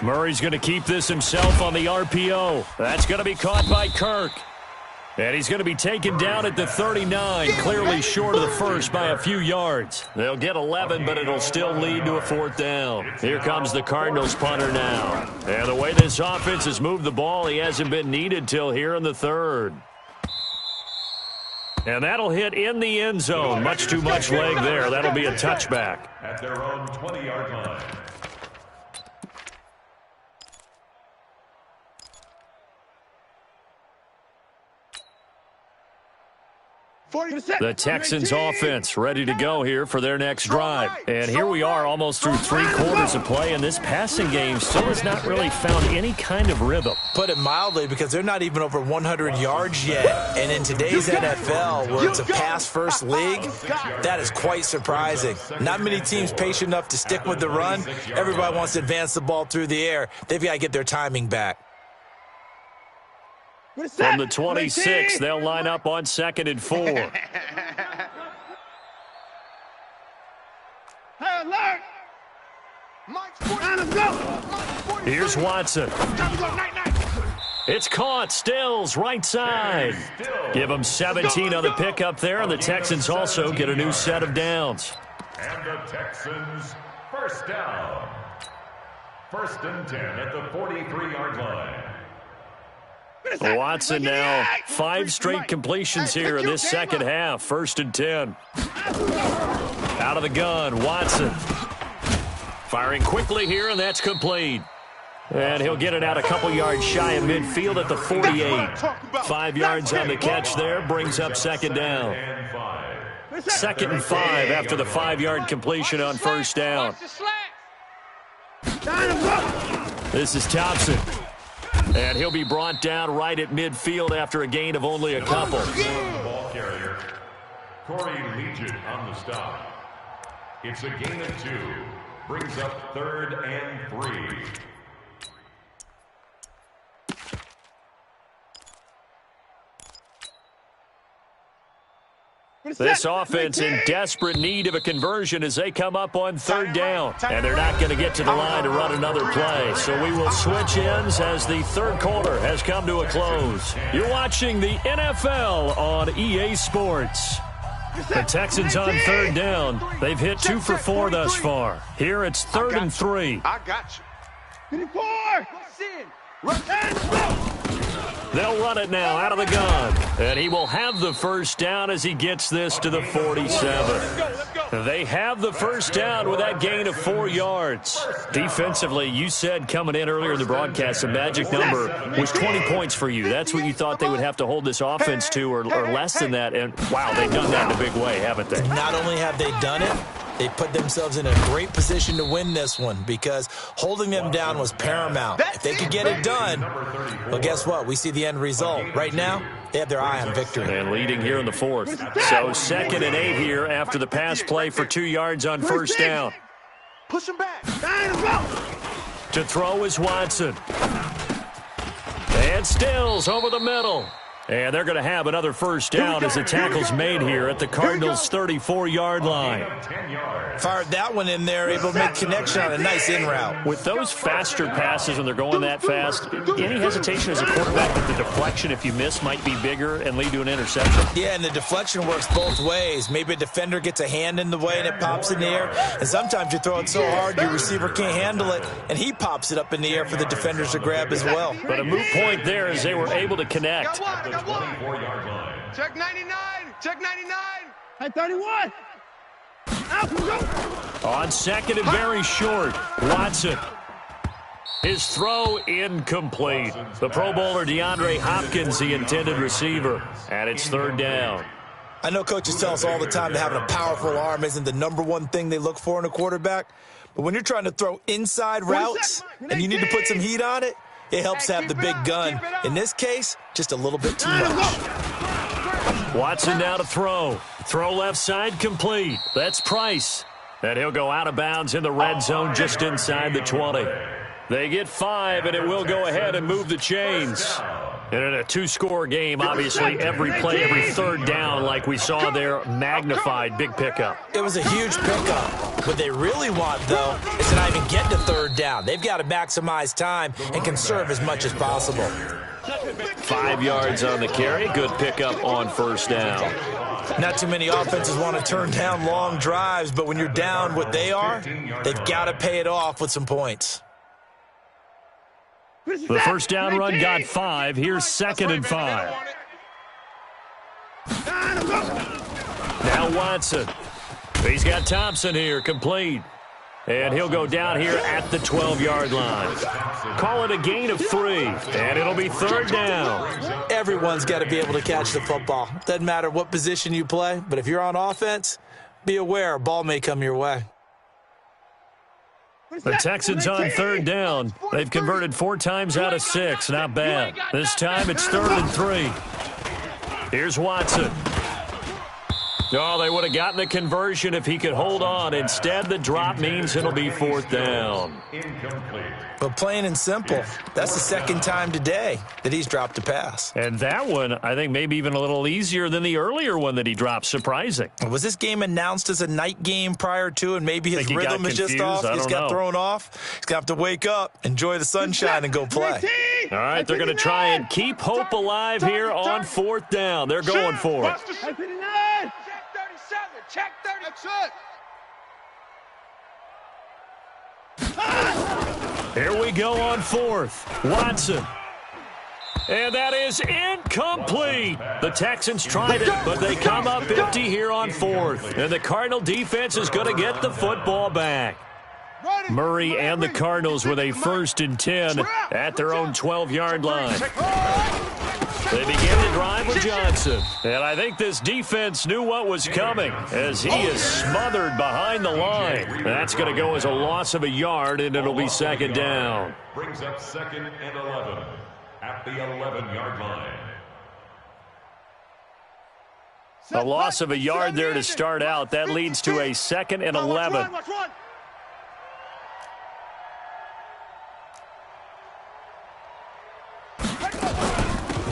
Murray's going to keep this himself on the RPO. That's going to be caught by Kirk. And he's going to be taken down at the 39, clearly short of the first by a few yards. They'll get 11, but it'll still lead to a 4th down. Here comes the Cardinals punter now. And the way this offense has moved the ball, he hasn't been needed till here in the 3rd. And that'll hit in the end zone. Much too much leg there. That'll be a touchback. At their own 20-yard line. The Texans offense ready to go here for their next drive. And here we are almost through 3 quarters of play, and this passing game still has not really found any kind of rhythm. Put it mildly, because they're not even over 100 yards yet. And in today's NFL, where it's a pass-first league, that is quite surprising. Not many teams patient enough to stick with the run. Everybody wants to advance the ball through the air. They've got to get their timing back. From the 26, they'll line up on 2nd and 4. Here's Watson. It's caught. Stills, right side. Give them 17 on the pickup there, and the Texans also get a new set of downs. And the Texans, 1st down. 1st and 10 at the 43-yard line. Watson now 5 straight completions here in this second half. 1st and 10. Out of the gun, Watson. Firing quickly here, and that's complete. And he'll get it out a couple yards shy of midfield at the 48. 5 yards on the catch there, brings up second down. 2nd and 5 after the 5-yard completion on first down. This is Thompson. And he'll be brought down right at midfield after a gain of only a couple. Ball carrier, Corey Legion on the stop. It's a gain of 2. Brings up 3rd and 3. This offense in desperate need of a conversion as they come up on 3rd down. And they're not going to get to the line to run another play. So we will switch ends as the 3rd quarter has come to a close. You're watching the NFL on EA Sports. The Texans on 3rd down. They've hit 2 for 4 thus far. Here it's 3rd and 3. I got you. 54. They'll run it now out of the gun. And he will have the first down as he gets this to the 47. They have the first down with that gain of 4 yards. Defensively, you said coming in earlier in the broadcast, the magic number was 20 points for you. That's what you thought they would have to hold this offense to or less than that. And, wow, they've done that in a big way, haven't they? Not only have they done it, they put themselves in a great position to win this one because holding them down was paramount. If they could get it done, well, guess what? We see the end result. Right now, they have their eye on victory. And leading here in the 4th. So 2nd and 8 here after the pass play for 2 yards on first down. Push him back. To throw is Watson. And Stills over the middle. And they're going to have another first down as the tackle's made here at the Cardinals' 34-yard line. Fired that one in there, able to make connection on a nice in route. With those faster passes when they're going that fast, any hesitation as a quarterback that the deflection, if you miss, might be bigger and lead to an interception? Yeah, and the deflection works both ways. Maybe a defender gets a hand in the way and it pops in the air. And sometimes you throw it so hard your receiver can't handle it, and he pops it up in the air for the defenders to grab as well. But a moot point there as they were able to connect. 24-yard line. Check 99. Check 99. Hey, 31. On 2nd and very short, Watson. His throw incomplete. The Pro Bowler DeAndre Hopkins, the intended receiver. And it's 3rd down. I know coaches tell us all the time that having a powerful arm isn't the #1 thing they look for in a quarterback. But when you're trying to throw inside routes and you need to put some heat on it, it helps to have the big gun. In this case, just a little bit too much. Watson now to throw. Throw left side complete. That's Price. And he'll go out of bounds in the red zone just inside the 20. They get 5, and it will go ahead and move the chains. And in a 2-score game, obviously, every play, every 3rd down, like we saw there, magnified, big pickup. It was a huge pickup. What they really want, though, is to not even get to 3rd down. They've got to maximize time and conserve as much as possible. 5 yards on the carry. Good pickup on first down. Not too many offenses want to turn down long drives, but when you're down what they are, they've got to pay it off with some points. The first down run got 5. Here's 2nd and 5. Now Watson. He's got Thompson here, complete. And he'll go down here at the 12-yard line. Call it a gain of 3, and it'll be 3rd down. Everyone's got to be able to catch the football. Doesn't matter what position you play, but if you're on offense, be aware a ball may come your way. The Texans on 3rd down. They've converted 4 times out of 6. Not bad. This time it's 3rd and 3. Here's Watson. Oh, they would have gotten the conversion if he could hold on. Instead, the drop means it'll be 4th down. But plain and simple, that's the 2nd time today that he's dropped a pass. And that one, I think, maybe even a little easier than the earlier one that he dropped. Surprising. Was this game announced as a night game prior to, and maybe his rhythm is just off? He's got thrown off. He's going to have to wake up, enjoy the sunshine, and go play. All right, they're going to try and keep hope alive here on 4th down. They're going for it. Check 30. Here we go on 4th. Watson. And that is incomplete. The Texans tried it, but they come up empty here on 4th. And the Cardinal defense is going to get the football back. Murray and the Cardinals with a 1st and 10 at their own 12-yard line. They begin the drive with Johnson. And I think this defense knew what was coming as he is smothered behind the line. That's going to go as a loss of a yard, and it'll be 2nd down. Brings up 2nd and 11 at the 11-yard line. A loss of a yard there to start out. That leads to a 2nd and 11.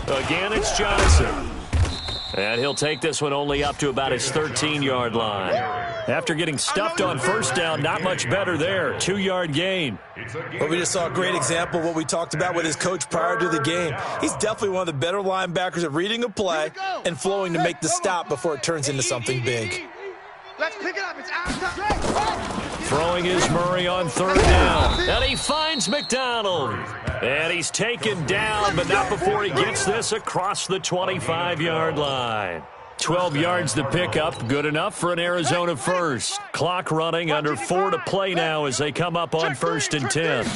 Again, it's Johnson. And he'll take this one only up to about his 13-yard line. After getting stuffed on 1st down, not much better there. 2-yard gain. Well, we just saw a great example of what we talked about with his coach prior to the game. He's definitely one of the better linebackers at reading a play and flowing to make the stop before it turns into something big. Let's pick it up. It's out. Throwing is Murray on 3rd down. And he finds McDonald. And he's taken down, but not before he gets this across the 25-yard line. 12 yards to pick up, good enough for an Arizona first. Clock running, under 4 to play now as they come up on 1st and 10.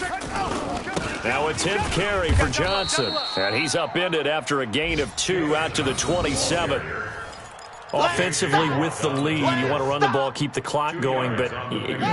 Now a 10th carry for Johnson. And he's upended after a gain of 2 out to the 27. Offensively with the lead, you want to run the ball, keep the clock going, but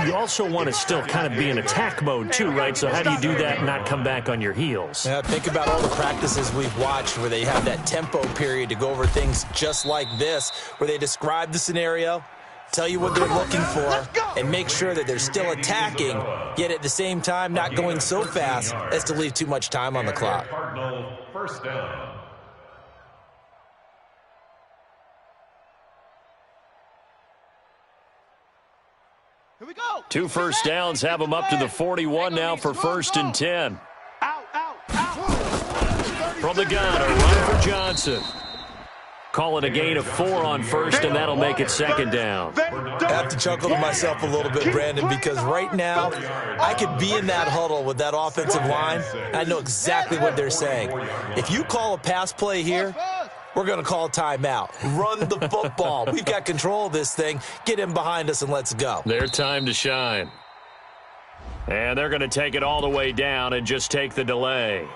you also want to still kind of be in attack mode too, right? So how do you do that and not come back on your heels? Yeah, think about all the practices we've watched where they have that tempo period to go over things just like this, where they describe the scenario, tell you what they're looking for, and make sure that they're still attacking, yet at the same time not going so fast as to leave too much time on the clock. Cardinal 1st down. Here we go. 2 first downs have them up to the 41 now for 1st and 10. From the gun, a run for Johnson. Call it a gain of 4 on 1st, and that'll make it 2nd down. I have to chuckle to myself a little bit, Brandon, because right now I could be in that huddle with that offensive line. I know exactly what they're saying. If you call a pass play here, we're going to call timeout. Run the football. We've got control of this thing. Get in behind us and let's go. Their time to shine. And they're going to take it all the way down and just take the delay.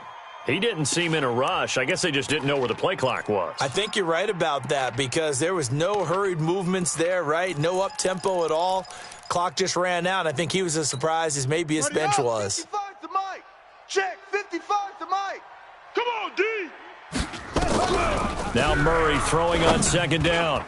He didn't seem in a rush. I guess they just didn't know where the play clock was. I think you're right about that because there was no hurried movements there, right? No up-tempo at all. Clock just ran out. I think he was as surprised as maybe his bench was. 55 to Mike. Check, 55 to Mike. Come on, D. Now Murray throwing on 2nd down.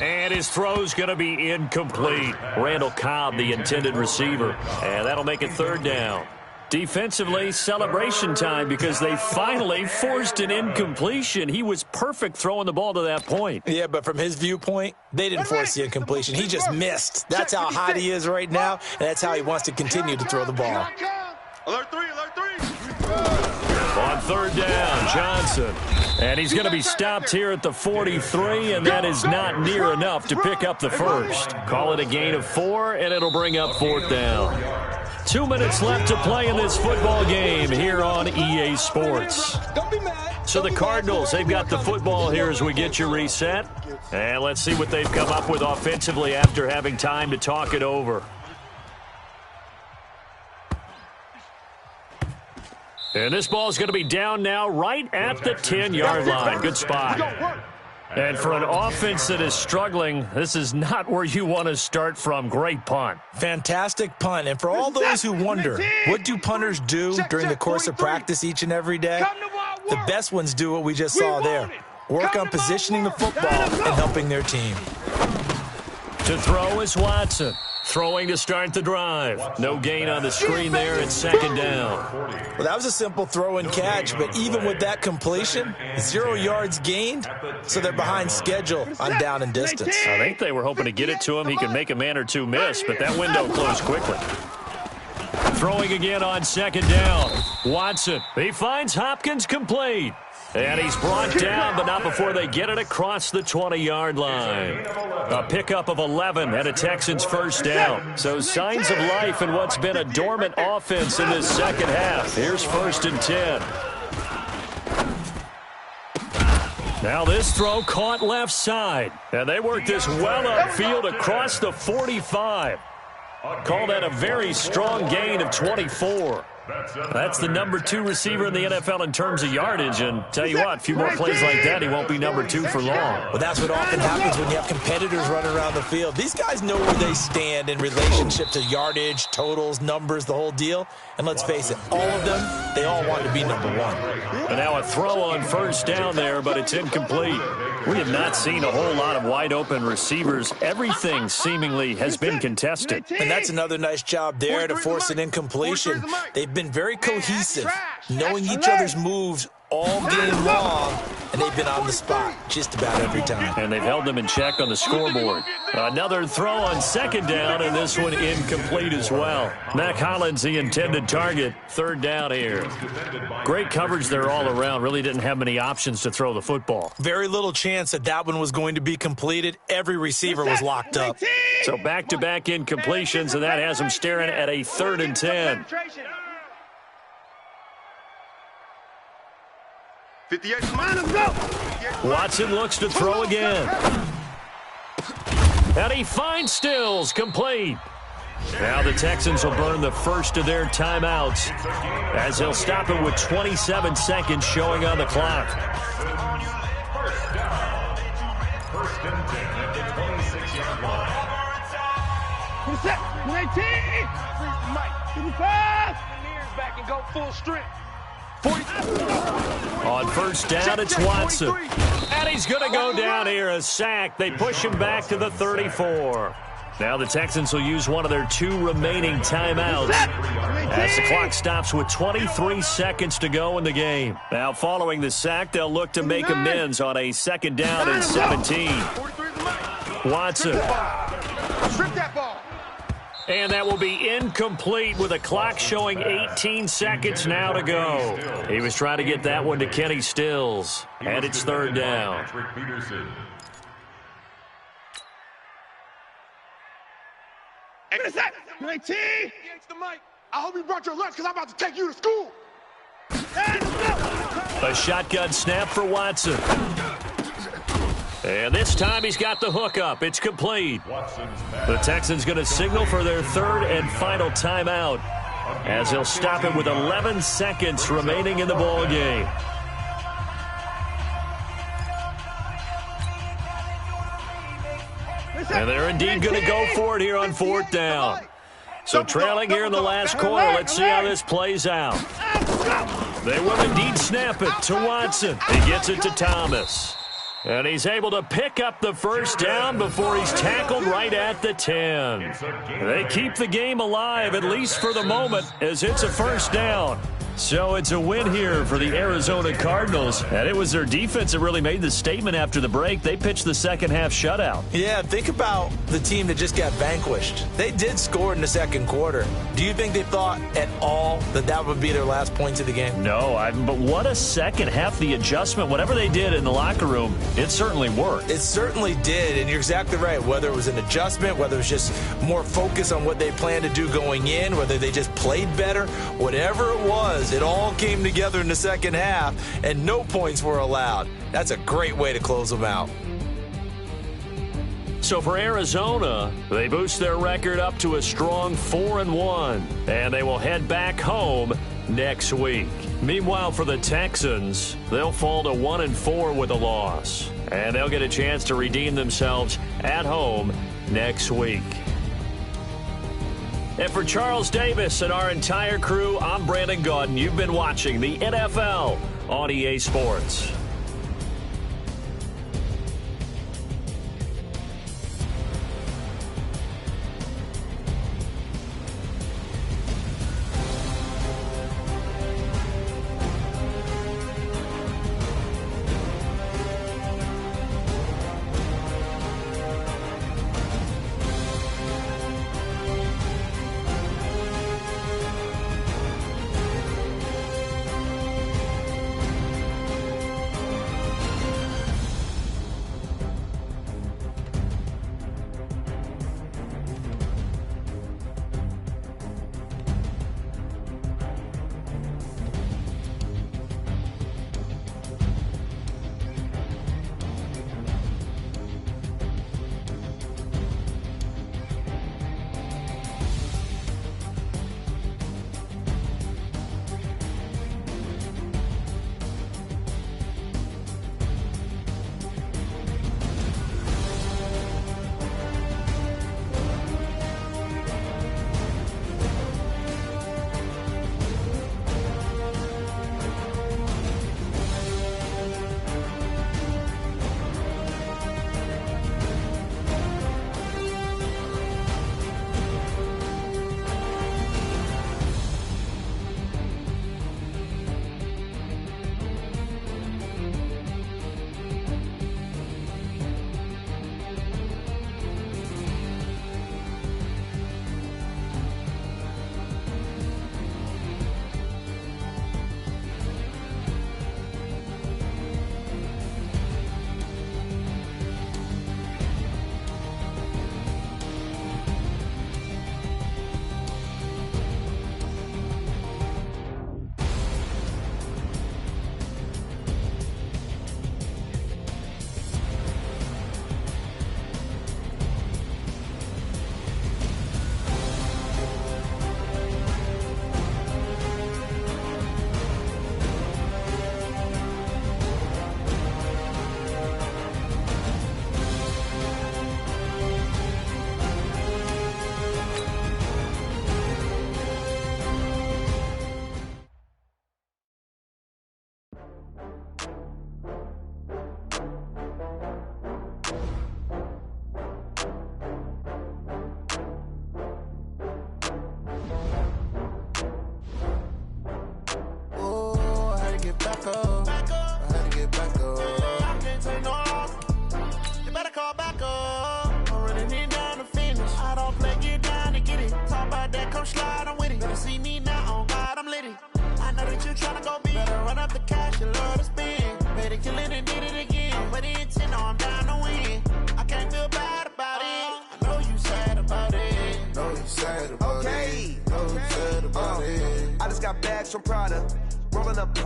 And his throw's going to be incomplete. Randall Cobb, the intended receiver. And that'll make it 3rd down. Defensively, celebration time because they finally forced an incompletion. He was perfect throwing the ball to that point. Yeah, but from his viewpoint, they didn't force the incompletion. He just missed. That's how hot he is right now, and that's how he wants to continue to throw the ball. Alert 3, alert 3. On 3rd down, Johnson. And he's going to be stopped here at the 43, and that is not near enough to pick up the first. Call it a gain of 4, and it'll bring up 4th down. 2 minutes left to play in this football game here on EA Sports. So the Cardinals, they've got the football here as we get you reset. And let's see what they've come up with offensively after having time to talk it over. And this ball is going to be down now right at the 10-yard line. Good spot. And for an offense that is struggling, this is not where you want to start from. Great punt. Fantastic punt. And for all those who wonder, what do punters do during the course of practice each and every day? The best ones do what we just saw there. Work on positioning the football and helping their team. To throw is Watson. Throwing to start the drive. No gain on the screen there at 2nd down. Well, that was a simple throw and catch, but even with that completion, 0 yards gained, so they're behind schedule on down and distance. I think they were hoping to get it to him. He could make a man or two miss, but that window closed quickly. Throwing again on 2nd down. Watson. He finds Hopkins complete. And he's brought down, but not before they get it across the 20-yard line. A pickup of 11 and a Texans first down. So signs of life in what's been a dormant offense in this second half. Here's 1st and 10. Now this throw caught left side. And they work this well upfield across the 45. Call that a very strong gain of 24. That's the number 2 receiver in the NFL in terms of yardage, and tell you what, a few more plays like that, he won't be number 2 for long. Well, that's what often happens when you have competitors running around the field. These guys know where they stand in relationship to yardage, totals, numbers, the whole deal. And let's face it, all of them, they all want to be number 1. And now a throw on first down there, but it's incomplete. We have not seen a whole lot of wide-open receivers. Everything seemingly has been contested. And that's another nice job there to force an incompletion. They've been very cohesive, knowing each other's moves all game long, and they've been on the spot just about every time. And they've held them in check on the scoreboard. Another throw on second down, and this one incomplete as well. Mac Hollins, the intended target, third down here. Great coverage there all around. Really didn't have many options to throw the football. Very little chance that that one was going to be completed. Every receiver was locked up. So back-to-back incompletions, and that has them staring at a 3rd and 10. 58. Watson looks to throw again. And he finds Stills, complete. Now the Texans will burn the first of their timeouts as they'll stop it with 27 seconds showing on the clock. First and 10 at the 26-yard line. Back and go full strength. On first down, it's Watson. And he's going to go down here, a sack. They push him back to the 34. Now the Texans will use one of their 2 remaining timeouts as the clock stops with 23 seconds to go in the game. Now following the sack, they'll look to make amends on a 2nd down and 17. Watson. Strip that ball. And that will be incomplete with a clock showing 18 seconds now to go. He was trying to get that one to Kenny Stills. And it's 3rd down. I hope you brought your lunch because I'm about to take you to school. A shotgun snap for Watson. And this time he's got the hook up. It's complete. The Texans going to signal for their 3rd and final timeout as they'll stop it with 11 seconds remaining in the ball game. And they're indeed going to go for it here on 4th down. So trailing here in the last quarter, let's see how this plays out. They will indeed snap it to Watson. He gets it to Thomas. And he's able to pick up the first down before he's tackled right at the 10. They keep the game alive, at least for the moment, as it's a first down. So it's a win here for the Arizona Cardinals. And it was their defense that really made the statement after the break. They pitched the second half shutout. Yeah, think about the team that just got vanquished. They did score in the second quarter. Do you think they thought at all that that would be their last points of the game? No, but what a second half. The adjustment, whatever they did in the locker room, it certainly worked. It certainly did, and you're exactly right. Whether it was an adjustment, whether it was just more focus on what they planned to do going in, whether they just played better, whatever it was, it all came together in the second half, and no points were allowed. That's a great way to close them out. So for Arizona, they boost their record up to a strong 4-1, and they will head back home next week. Meanwhile, for the Texans, they'll fall to 1-4 with a loss, and they'll get a chance to redeem themselves at home next week. And for Charles Davis and our entire crew, I'm Brandon Gaudin. You've been watching the NFL on EA Sports. up. I'm running it down to finish. I don't play, get down to get it. Talk about that, come slide, I'm with it. Better see me now, on God, I'm litty. I know that you tryna go big. Better run up the cash, you love to spend. Better kill it and did it again. But the intent, no, I'm down to win. I can't feel bad about it. I know you sad about it. Know you sad about it. Know you sad about it. I just got bags from Prada. Rolling up.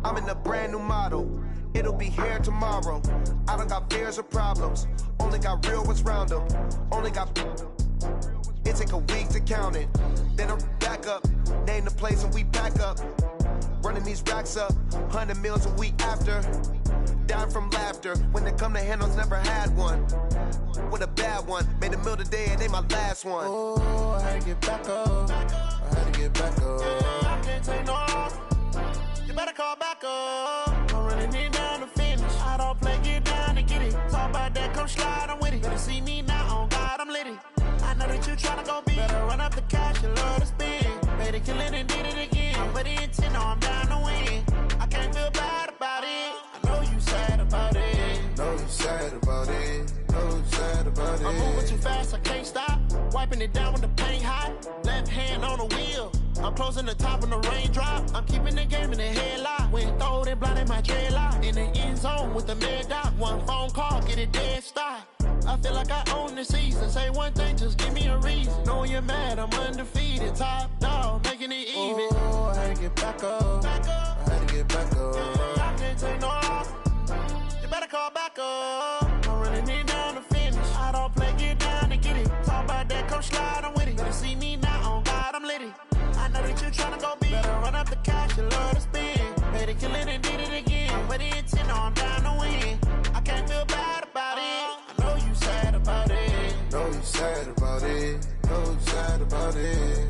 I'm in a brand new model. It'll be here tomorrow. I don't got fears or problems. Only got real ones round them. Only got. It take a week to count it. Then I'm back up. Name the place and we pack up. Running these racks up. 100 meals a week after. Down from laughter. When they come to handles, never had one. With a bad one. Made a meal today and ain't my last one. Oh, I had to get back up. I had to get back up. I can't take no loss. You better call back up. I'm running it down to finish. I don't play, get down to get it. Talk about that, come slide, I'm with it. Better see me now, on God, I'm litty. I know that you tryna go big. Better run up the cash, you love to spend. Better kill it and did it again. But the intent, no, I'm down to win. I can't feel bad about it. I know you sad about it. Know you sad about it. Know you sad about it. I'm moving too fast, I can't stop. Wiping it down with the paint hot. Left hand on the wheel. I'm closing the top when the raindrop. I'm keeping the game in the headlock. When throwed and blinded my dreadlock. In the end zone with the mad dot. One phone call, get it dead stop. I feel like I own the season. Say one thing, just give me a reason. Knowing you're mad, I'm undefeated. Top dog, making it even. Oh, I had to get back up. I had to get back up. I can't take no loss. You better call back up. I'm running it down to finish. I don't play, get down to get it. Talk about that, come slide, I'm with it. Better see me now, on God, I'm litty. I know that you tryna go big. Better run up the cash, you love to spend. Better kill it and did it again. But the intent, no, I'm down to win. I can't feel bad about it. I know you sad about it. Know you sad about it. Know you sad about it.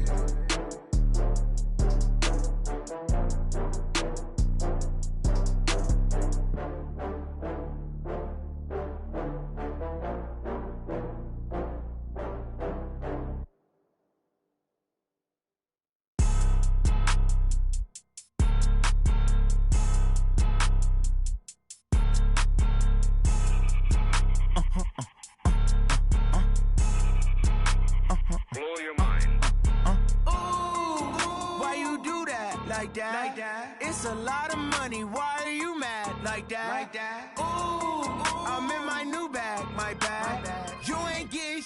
It's a lot of money, why are you mad like that? Ooh, I'm in my new bag, my bad. You ain't get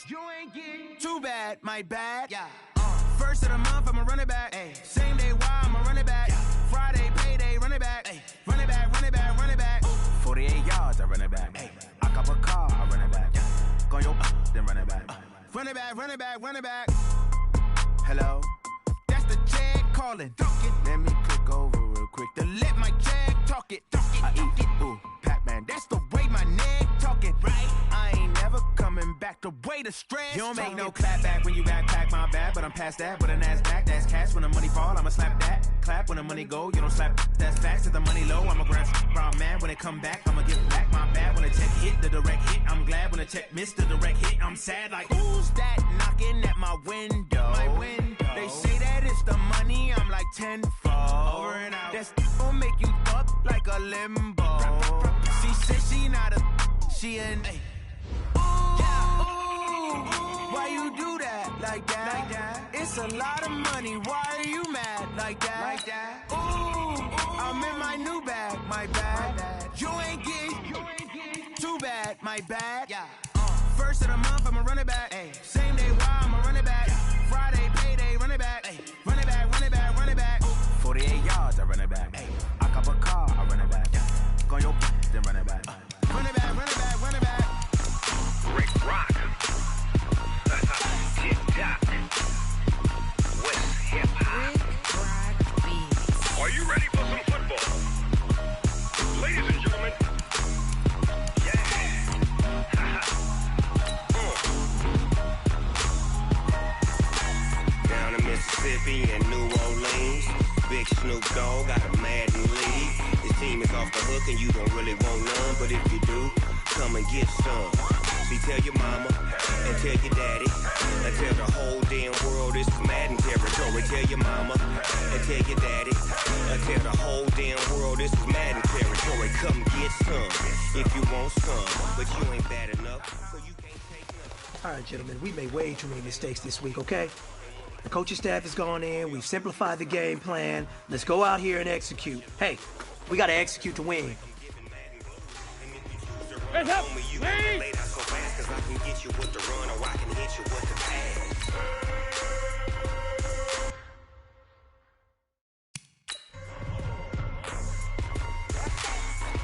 too bad, my bad. Yeah. First of the month, I'ma run it back. Same day, why I'ma run it back. Friday, payday, run it back. Run it back, run it back, run it back. 48 yards, I run it back. I cop a car, I run it back. Go your then run it back. Run it back, run it back, run it back. Hello? That's the jag calling. Let me click over real quick to let my jag talk it. I eat it, ooh, Pac-Man. That's the way my neck talking. Right? I ain't never coming back the way the stress. You don't make no clap back when you backpack my bad, but I'm past that. With a NASDAQ, that's cash. When the money fall, I'ma slap that. Clap when the money go, you don't slap. That's facts. If the money low, I'ma grab brown man. When it come back, I'ma give back my bad. When the check hit, the direct hit. I'm glad when the check missed the direct hit. I'm sad like, who's that knocking at my window? My window. They say that it's the money, I'm like tenfold. Over and out. That's gon' make you up like a limbo. She said she not a, she an. Ooh, why you do that like that? It's a lot of money, why are you mad like that? Ooh, I'm in my new bag, my bad. You ain't get too bad, my bad. Yeah. First of the month, I'ma run it back. Same day, why I'ma run it back. Friday, payday, run it back. Run it back, run it back, run it back. 48 yards, I run it back. I cop a car, I run it back. Go your then run it back. Run it back, run it back, run it back. Rick Rock. Hip-hop. West hip-hop. Are you ready for some football? Ladies and gentlemen. Down in Mississippi and New Orleans, Big Snoop Dogg got a Madden league. His team is off the hook and you don't really want none, but if you do, come and get some. Debbie, tell your mama, and tell your daddy, and tell the whole damn world this is Madden territory. Tell your mama, and tell your daddy, and tell the whole damn world this is Madden territory. Come get some, if you want some, but you ain't bad enough, so you can't take none. All right, gentlemen, we made way too many mistakes this week, okay? The coaching staff has gone in, we've simplified the game plan. Let's go out here and execute. Hey, we gotta execute to win. Hands up, you lay out so fast, cause I can get you with the run, or I can hit you with the pass.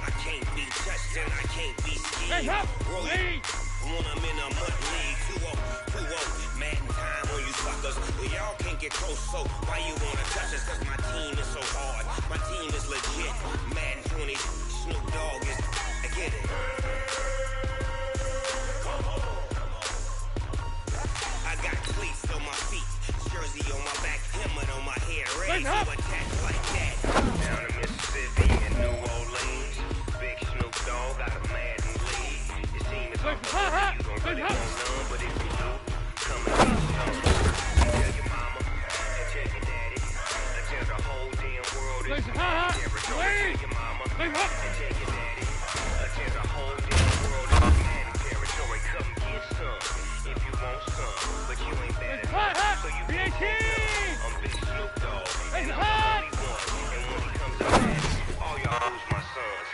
I can't be touched and I can't be scared. Hands up, when I'm in a mud league, 2-0, Madden time on you suckers. Y'all can't get close, so why you wanna touch us? Cause my team is so hard, my team is legit. Madden 20, Snoop Dogg is, I get it. I got cleats on my feet, jersey on my back, helmet on my head, ready to attack like that. Down in Mississippi and New Orleans, big Snoop Dogg got a Madden league. Your team is on the way, you gon' really want none, but if you do, come and get some. Tell your mama, and tell your daddy, and tell the whole damn world it's Madden territory. Tell your mama, and tell your daddy, and tell the whole damn world it's Madden territory. Come get some, if you want some, but you ain't bad enough, so you can't take none. I'm big Snoop Dogg, and I'm the only one, and when he comes to Madden, all y'all lose my sons.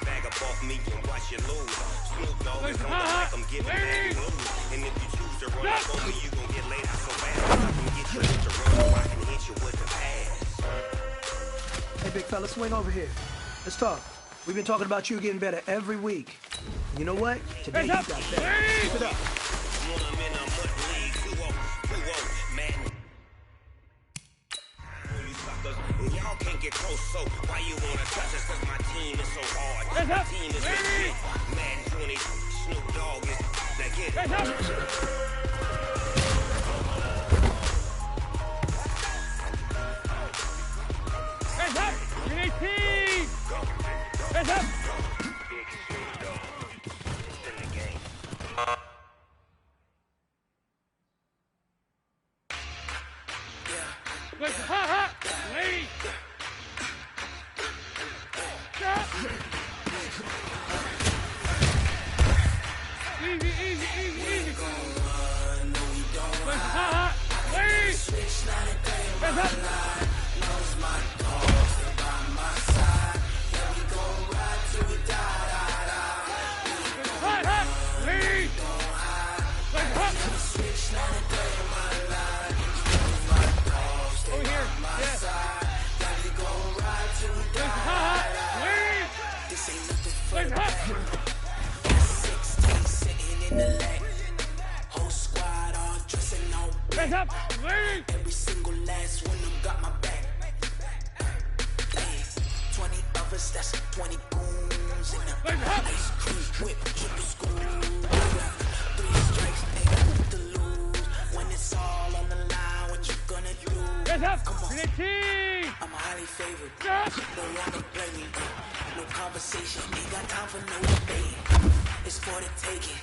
Bag up off me and watch you lose. Snoop Dogg is on the mic, I'm giving back blues. And if you choose to run up on me, you gon' get laid out so fast. I can get you with the run, or I can hit you with the pass. Hey, big fella, swing over here. Let's talk. We've been talking about you getting better every week. You know what? Today you got better. Keep it up. When I'm in a mud league, 2-0, Madden. You suckers, and y'all can't get close, so why you wanna touch us? Cause my team is so hard, my team is legit. Madden 20, Snoop Dogg is, now get it. Hands up! Big Hands up! Big Snoop Dogg, just in the game. Let's ha! Lady! Easy. Let's ha! Lady! Hands up! Up, every single last one of them got my back. Hey, 20 others, that's 20 goons in the ice cream whip, triple school. 3 strikes, ain't to lose. When it's all on the line, what you gonna do? Come on, I'm highly favored. Don't wanna play me. No conversation, ain't got time for no debate. It's for the taking,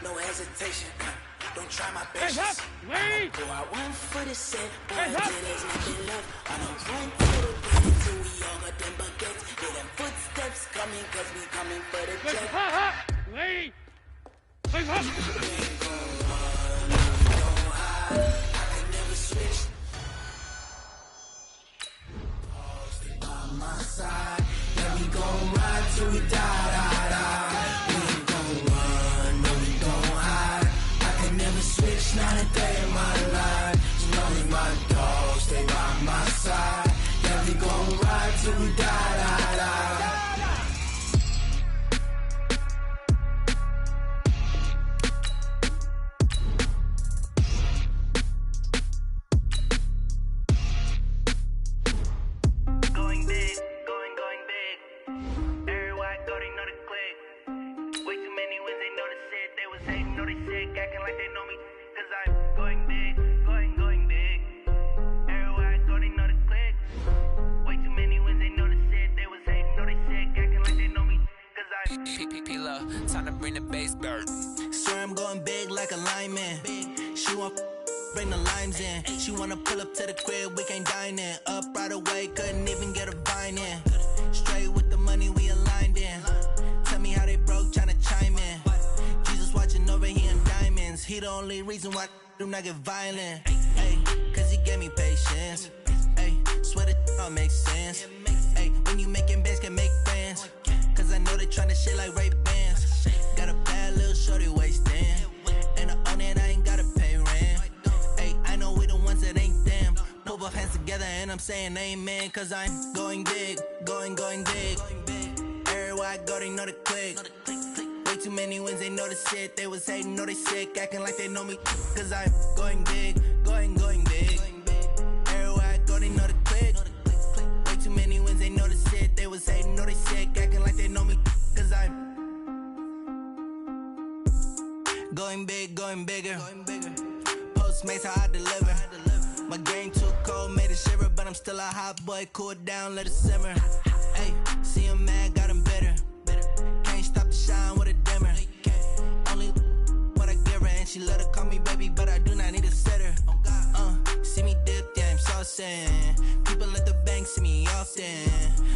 no hesitation. Don't try my patience. Go out 1 foot is set, boy, until there's nothing left. I don't run to the plane until we all got them baguettes. Hear them footsteps coming, cause we coming for the jet. We ain't gon' run, we gon' hide. I can never switch. Stay by my side. Yeah, we gon' ride till we die. Switch, not a day in my life. You know me, my dog, stay by my side. Yeah, we gon' ride till we die. Going big, going big. Everywhere I go, they know the click. Way too many wins, they know the shit. They was hating, know they sick, acting like they know me. Cause I'm going big, going big. Everywhere I go, they know the click. Way too many wins, they know the shit. They was hating, know they sick, acting like they know me. Cause I'm P-P-P-Love, time to bring the bass back. swear I'm going big like a lineman. She want bring the limes in. She wanna pull up to the crib, we can't dine in. Up right away, couldn't even get a vine in. Straight with the money we aligned in. Tell me how they broke, tryna chime in. Jesus watching over here in diamonds. He the only reason why I do not get violent. Ay, cause he gave me patience. Ay, swear that all makes sense. Ay, when you making bands, can make friends. Cause I know they tryna shit like Ray-Bans. Got a bad little shorty wasting. And I own it, I ain't gotta pay rent. Ay, I know we the ones that ain't them. Put both hands together and I'm saying amen. Cause I'm going big, going big. Everywhere I go, they know the click. Way too many wins, they know the shit. They was hating, know they sick, acting like they know me. Cause I'm going big, going big. Everywhere I go, they know the click. Way too many wins, they know the shit. They was hating, know they sick, acting like they know me. Cause I'm going big, going bigger. Postmates how I deliver. My game too cold, made it shiver, but I'm still a hot boy. Cool down, let it simmer. Hey, see him mad, got him bitter. Can't stop the shine with a dimmer. Only what I give her, and she let her call me baby, but I do not need a sitter. See me dip, yeah, I'm saucing. People at the bank see me often.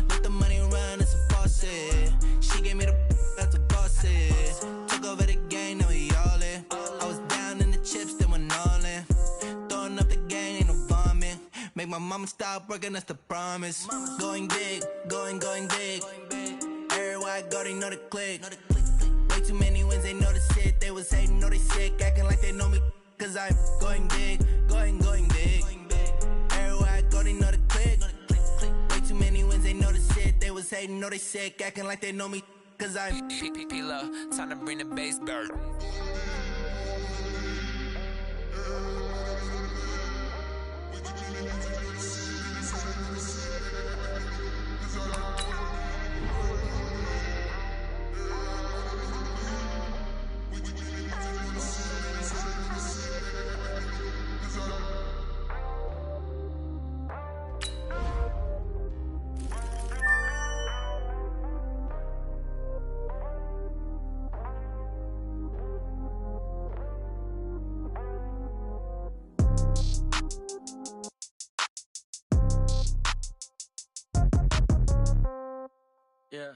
Let the money run, it's a faucet. She gave me the that's a boss it. Took over the game, now we all in. I was down in the chips, then went all in. Throwing up the game, ain't no bombing. Make my mama stop working, that's the promise. Going big, going big. Everywhere I go, they know the click. Way too many wins, they know the shit. They was hating, know they sick, acting like they know me. Cause I'm going big, going big. Everywhere I go, they know the click. Way too many wins, they know the shit. They was hating, know they sick, acting like they know me. Cause I'm P-P-P-Love, time to bring the bass back. Yeah.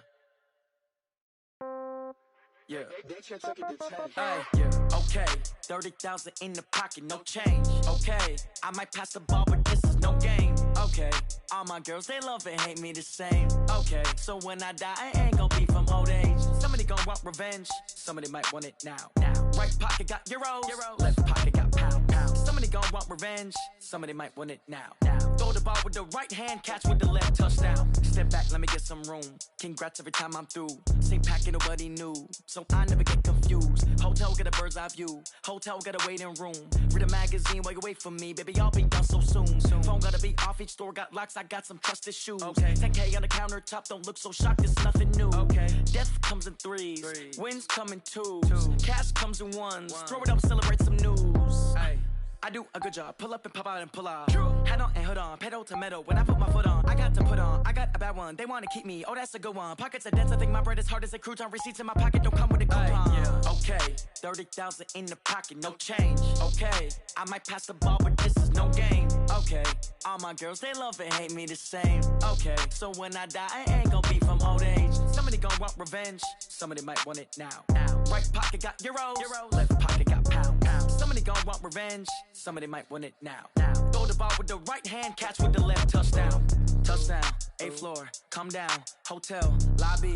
Hey, yeah. Okay, 30,000 in the pocket, no change. Okay, I might pass the ball, but this is no game. Okay, all my girls, they love and hate me the same. Okay, so when I die, I ain't gon' be from old age. Somebody gon' want revenge, somebody might want it now. Right pocket got euros, left pocket got pound. Somebody gon' want revenge, somebody might want it now. Throw the ball with the right hand, catch with the left, touchdown. Step back, let me get some room. Congrats every time I'm through. Same packet, nobody knew, so I never get confused. Hotel get a bird's eye view. Hotel get a waiting room. Read a magazine while you wait for me, baby. I'll be done so soon. Phone gotta be off. Each store got locks. I got some trusted shoes. Okay. 10K on the countertop. Don't look so shocked. It's nothing new. Okay. Death comes in threes. Wins come in twos. Cash comes in ones. Throw it up, celebrate some news. Hey. I do a good job. Pull up and pop out and pull out. Head on and hood on. Pedal to metal. When I put my foot on, I got to put on. I got a bad one. They want to keep me. Oh, that's a good one. Pockets are dense. I think my bread is hard as a crouton. Receipts in my pocket don't come with a coupon. Yeah. Okay. 30,000 in the pocket. No change. Okay. I might pass the ball, but this is no game. Okay. All my girls, they love and hate me the same. Okay. So when I die, I ain't gon' be from old age. Somebody gon' want revenge. Somebody might want it now. Right pocket got euros. Left pocket got pound. Somebody gon' want revenge. Somebody might want it now. Throw the ball with the right hand, catch with the left, touchdown. Touchdown, 8th floor, come down, hotel, lobby.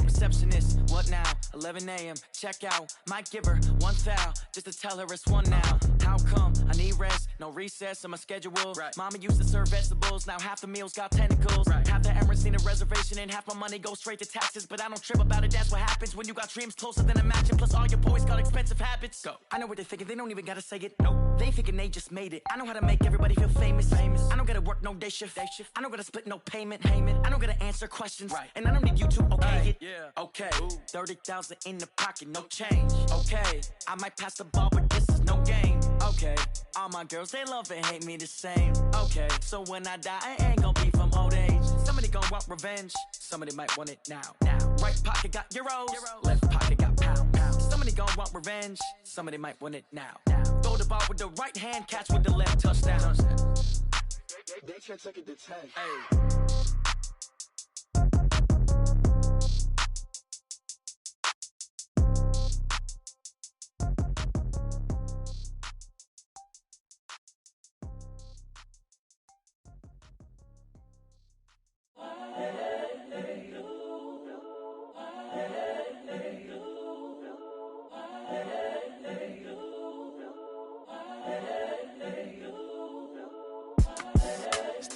Receptionist, what now? 11 a.m., check out. Might give her one foul, just to tell her it's one now. How come? I need rest, no recess in my schedule. Mama used to serve vegetables, now half the meals got tentacles. Half the errands need a reservation and half my money goes straight to taxes. But I don't trip about it, that's what happens when you got dreams closer than a match. And plus all your boys got expensive habits. Go. I know what they're thinking, they don't even gotta say it. Nope. They ain't thinking they just made it. I know how to make everybody feel famous. I don't gotta work no day shift. I don't gotta split no payment. I don't gotta answer questions. And I don't need you to okay it. Okay, 30,000 in the pocket, no change. Okay, I might pass the ball, but this is no game. Okay, all my girls, they love and hate me the same. Okay, so when I die, I ain't gon' be from old age. Somebody gon' want revenge, somebody might want it now. Right pocket got euros, left pocket got pound. revenge, somebody might want it now. Throw the ball with the right hand, catch with the left, touchdown. They can't take it to 10. Hey.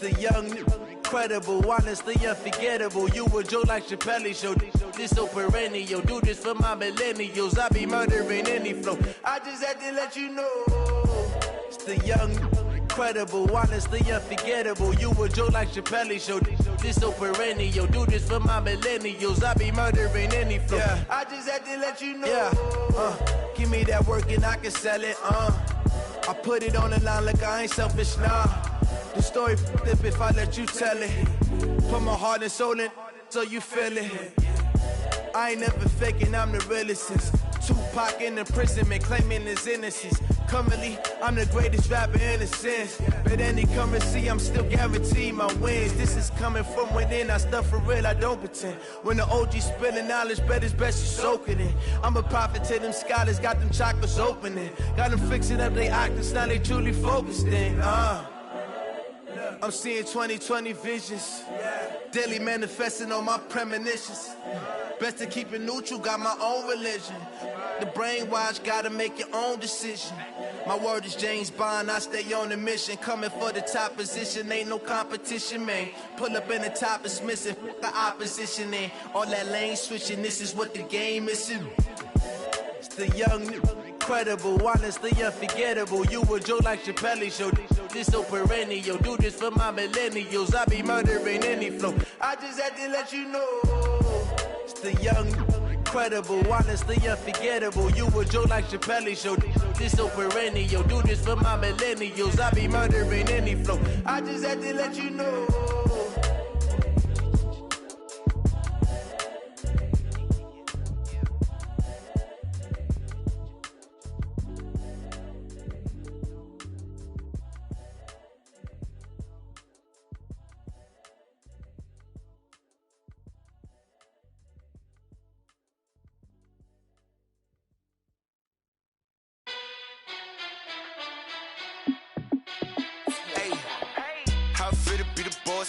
The young, incredible, honestly unforgettable. You a joke like Chappelle show. This so perennial. Do this for my millennials. I be murdering any flow. I just had to let you know. It's the young, incredible, honestly unforgettable. You a joke like Chappelle show. This so perennial. Do this for my millennials. I be murdering any flow. Yeah. I just had to let you know. Yeah. Give me that work and I can sell it. I put it on the line like I ain't selfish, nah. The story flip if I let you tell it. Put my heart and soul in so you feel it. I ain't never faking, I'm the realest since Tupac in imprisonment, claiming his innocence. Currently, I'm the greatest rapper in a sense. But any currency, I'm still guaranteed my wins. This is coming from within, I stuff for real, I don't pretend. When the OG spilling knowledge, bet it's best you soak it in. I'm a prophet to them scholars, got them chakras opening. Got them fixing up their octaves, now they truly focused in. I'm seeing 2020 visions, daily manifesting on my premonitions. Best to keep it neutral, got my own religion. The brainwash, gotta make your own decision. My word is James Bond, I stay on the mission. Coming for the top position, ain't no competition, man. Pull up in the top is missing, the opposition in. All that lane switching, this is what the game is. It's the young, incredible, honestly unforgettable. You a joke like Chappelle show. This so perennial. Do this for my millennials. I be murdering any flow. I just had to let you know. It's the young, incredible, honestly unforgettable. You a joke like Chappelle show. This so perennial. Do this for my millennials. I be murdering any flow. I just had to let you know.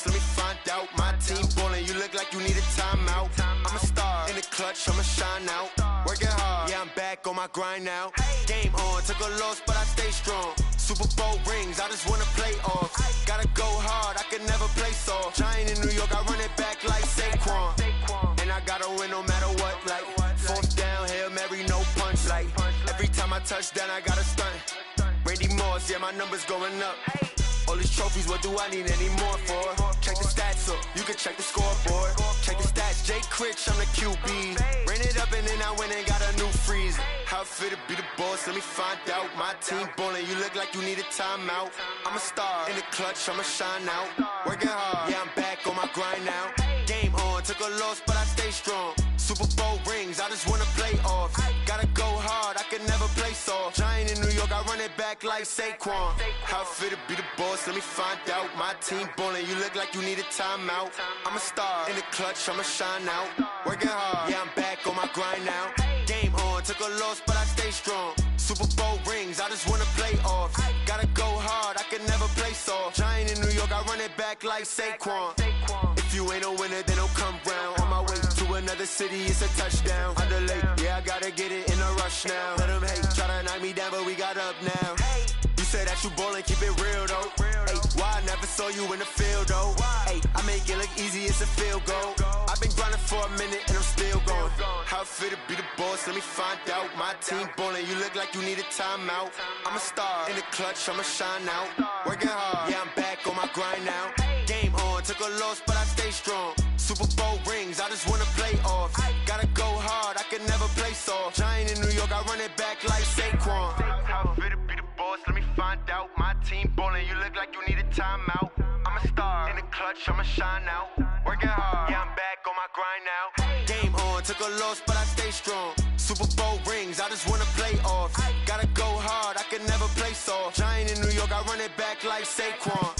Let me find out. My team ballin', you look like you need a timeout. I'm a star in the clutch, I'ma shine out. Working hard, yeah, I'm back on my grind now. Game on, took a loss, but I stay strong. Super Bowl rings, I just wanna play off. Gotta go hard, I can never play soft. Giant in New York, I run it back like Saquon. And I gotta win no matter what, like fourth down, Hail Mary, no punch. Like every time I touch down, I gotta stunt. Randy Moss, yeah, my numbers going up. All these trophies, what do I need any more for? Check the stats up, you can check the scoreboard. Check the stats, Jay Critch, I'm the QB. Ran it up and then I went and got a new freeze. How it fit to be the boss, let me find out. My team ballin', you look like you need a timeout. I'm a star in the clutch, I'ma shine out. Working hard, yeah, I'm back on my grind now. Game on, took a loss, but I stay strong. Super Bowl rings, I just wanna play off. Gotta go hard, I can never play soft. Giant in New York, I run it back like Saquon. How it fit to be the boss, let me find out. My team ballin', you look like you need a timeout. I'm a star in the clutch, I'ma shine out. Working hard, yeah, I'm back on my grind now. Game on, took a loss, but I stay strong. Super Bowl rings, I just wanna play off. Gotta go hard, I can never play soft. Giant in New York, I run it back like Saquon. If you ain't a winner, then don't come round. On my way to another city, it's a touchdown. Under late, yeah, I gotta get it in a rush now. Let them hate, try to knock me down, but we got up now. You say that you ballin', keep it real though. Ay, why I never saw you in the field though? Ay, I make it look easy, it's a field goal. I've been grinding for a minute and I'm still going. How it fit to be the boss, let me find out. My team ballin', you look like you need a timeout. I'm a star in the clutch, I'ma shine out. Working hard, yeah, I'm back on my grind now. Game on, took a loss, but I stay strong. Super Bowl rings, I just wanna play off. Gotta go hard, I can never play soft. Giant in New York, I run it back like Saquon. How it fit to be the boss, let me find out. My team ballin', you look like you need a timeout. I'm a star in the clutch, I'ma shine out. Working hard, yeah, I'm back on my grind now. Game on, took a loss, but I stay strong. Super Bowl rings, I just wanna play off. Gotta go hard, I can never play soft. Giant in New York, I run it back like Saquon.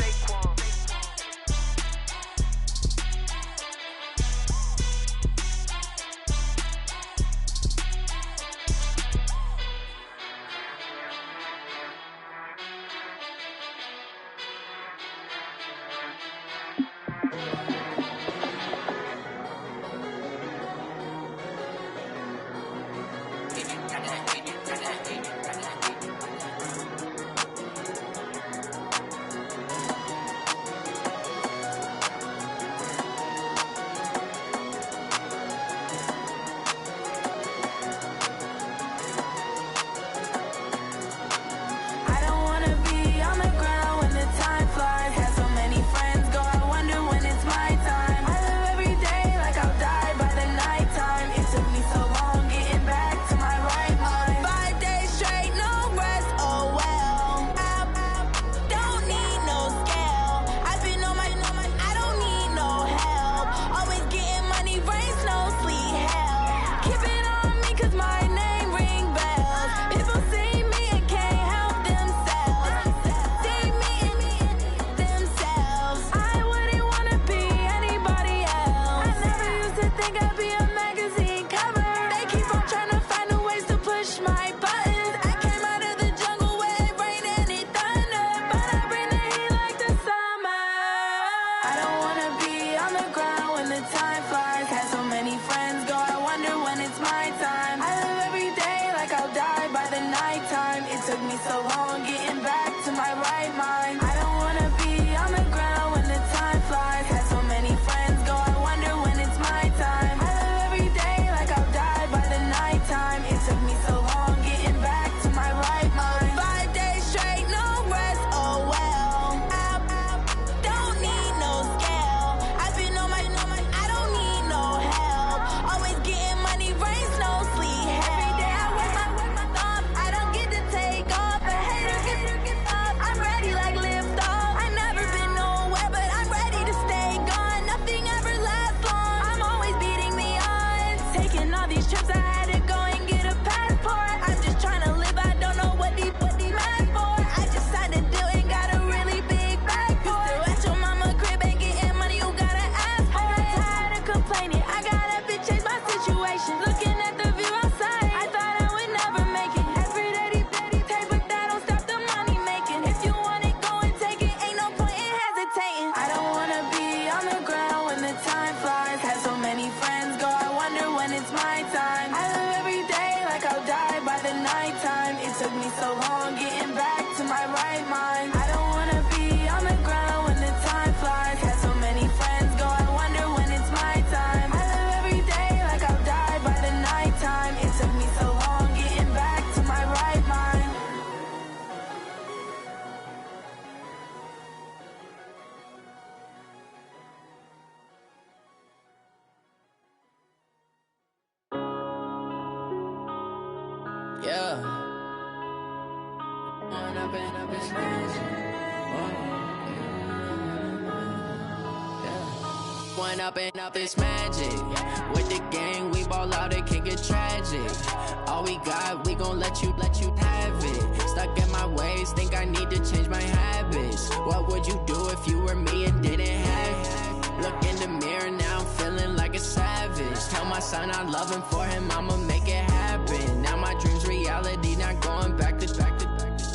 Up this magic. With the gang, we ball out, it can get tragic. All we got, we gon' let you have it. Stuck in my ways, think I need to change my habits. What would you do if you were me and didn't have it? Look in the mirror, now I'm feeling like a savage. Tell my son I love him, for him I'ma make it happen. Now my dream's reality, not going back to.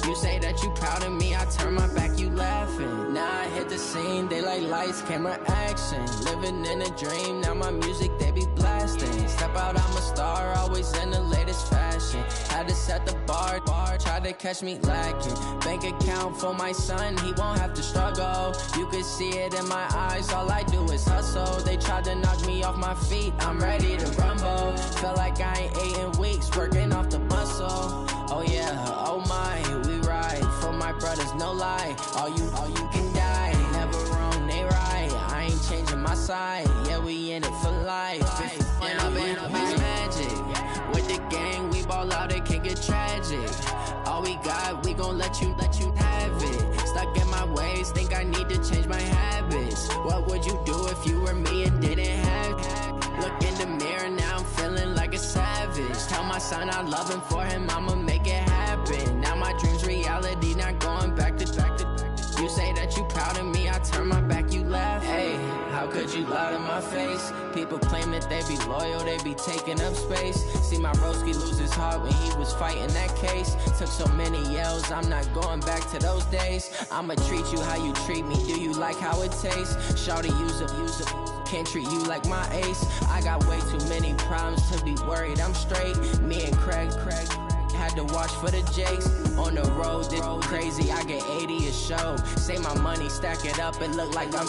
You say that you proud of me, I turn my back, you laughing. Now I hit the scene, they like lights, camera, action. Living in a dream, now my music, they be blasting. Step out, I'm a star, always in the latest fashion. Had to set the bar, try to catch me lacking. Bank account for my son, he won't have to struggle. You can see it in my eyes, all I do is hustle. They tried to knock me off my feet, I'm ready to rumble. Felt like I ain't ate in weeks, working off the muscle. Oh yeah, oh my, we ride for my brothers, no lie. All you can die, never wrong, they right. I ain't changing my side, yeah, we in it for life. When I've been up is magic. With the gang, we ball out, it can get tragic. All we got, we gon' let you have it. Stuck in my ways, think I need to change my habits. What would you do if you were me and didn't have it? Look in the mirror, now I'm feeling like a savage. Tell my my son I love him, for him I'ma make it happen. Now my dream's reality, not going back to. You say that you proud of me, I turn my back, you laugh. Hey, how could you lie to my face? People claim that they be loyal, they be taking up space. See my broski lose his heart when he was fighting that case. Took so many yells, I'm not going back to those days. I'ma treat you how you treat me, do you like how it tastes? Shawty, use it. Can't treat you like my ace. I got way too many problems to be worried, I'm straight. Me and Craig had to watch for the Jakes. On the road, this crazy, I get 80 a show. Say my money, stack it up, it look like I'm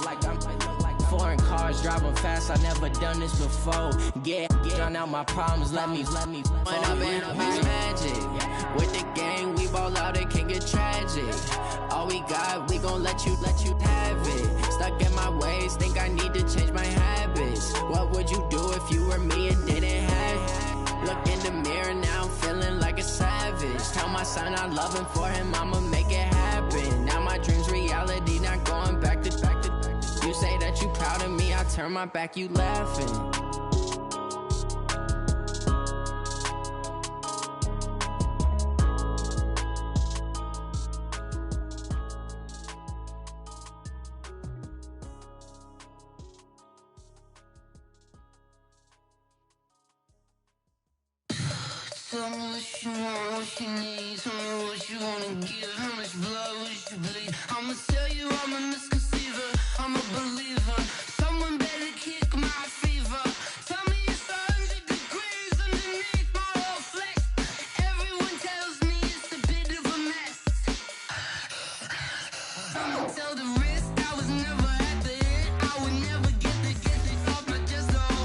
foreign cars, driving fast, I never done this before. Get drown out my problems, let me When up in a bitch magic. With the gang, we ball out, it can get tragic. All we got, we gon' let you have it. Stuck in my ways, think I need to change my habits. What would you do if you were me and didn't have it? Look in the mirror, now I'm feeling like a savage. Tell my son I love him, for him I'ma make it happen. Now my dream's reality, not going back to. You say that you proud of me, I turn my back, you laughing. Tell me what you want, what you need. Tell me what you wanna give. How much blood would you bleed? I'ma tell you I'm a misconceiver, I'm a believer. Someone better kick my fever. Tell me it's 100 degrees underneath my whole flesh. Everyone tells me it's a bit of a mess. I'ma tell the risk I was never at the end. I would never get it off my chest though.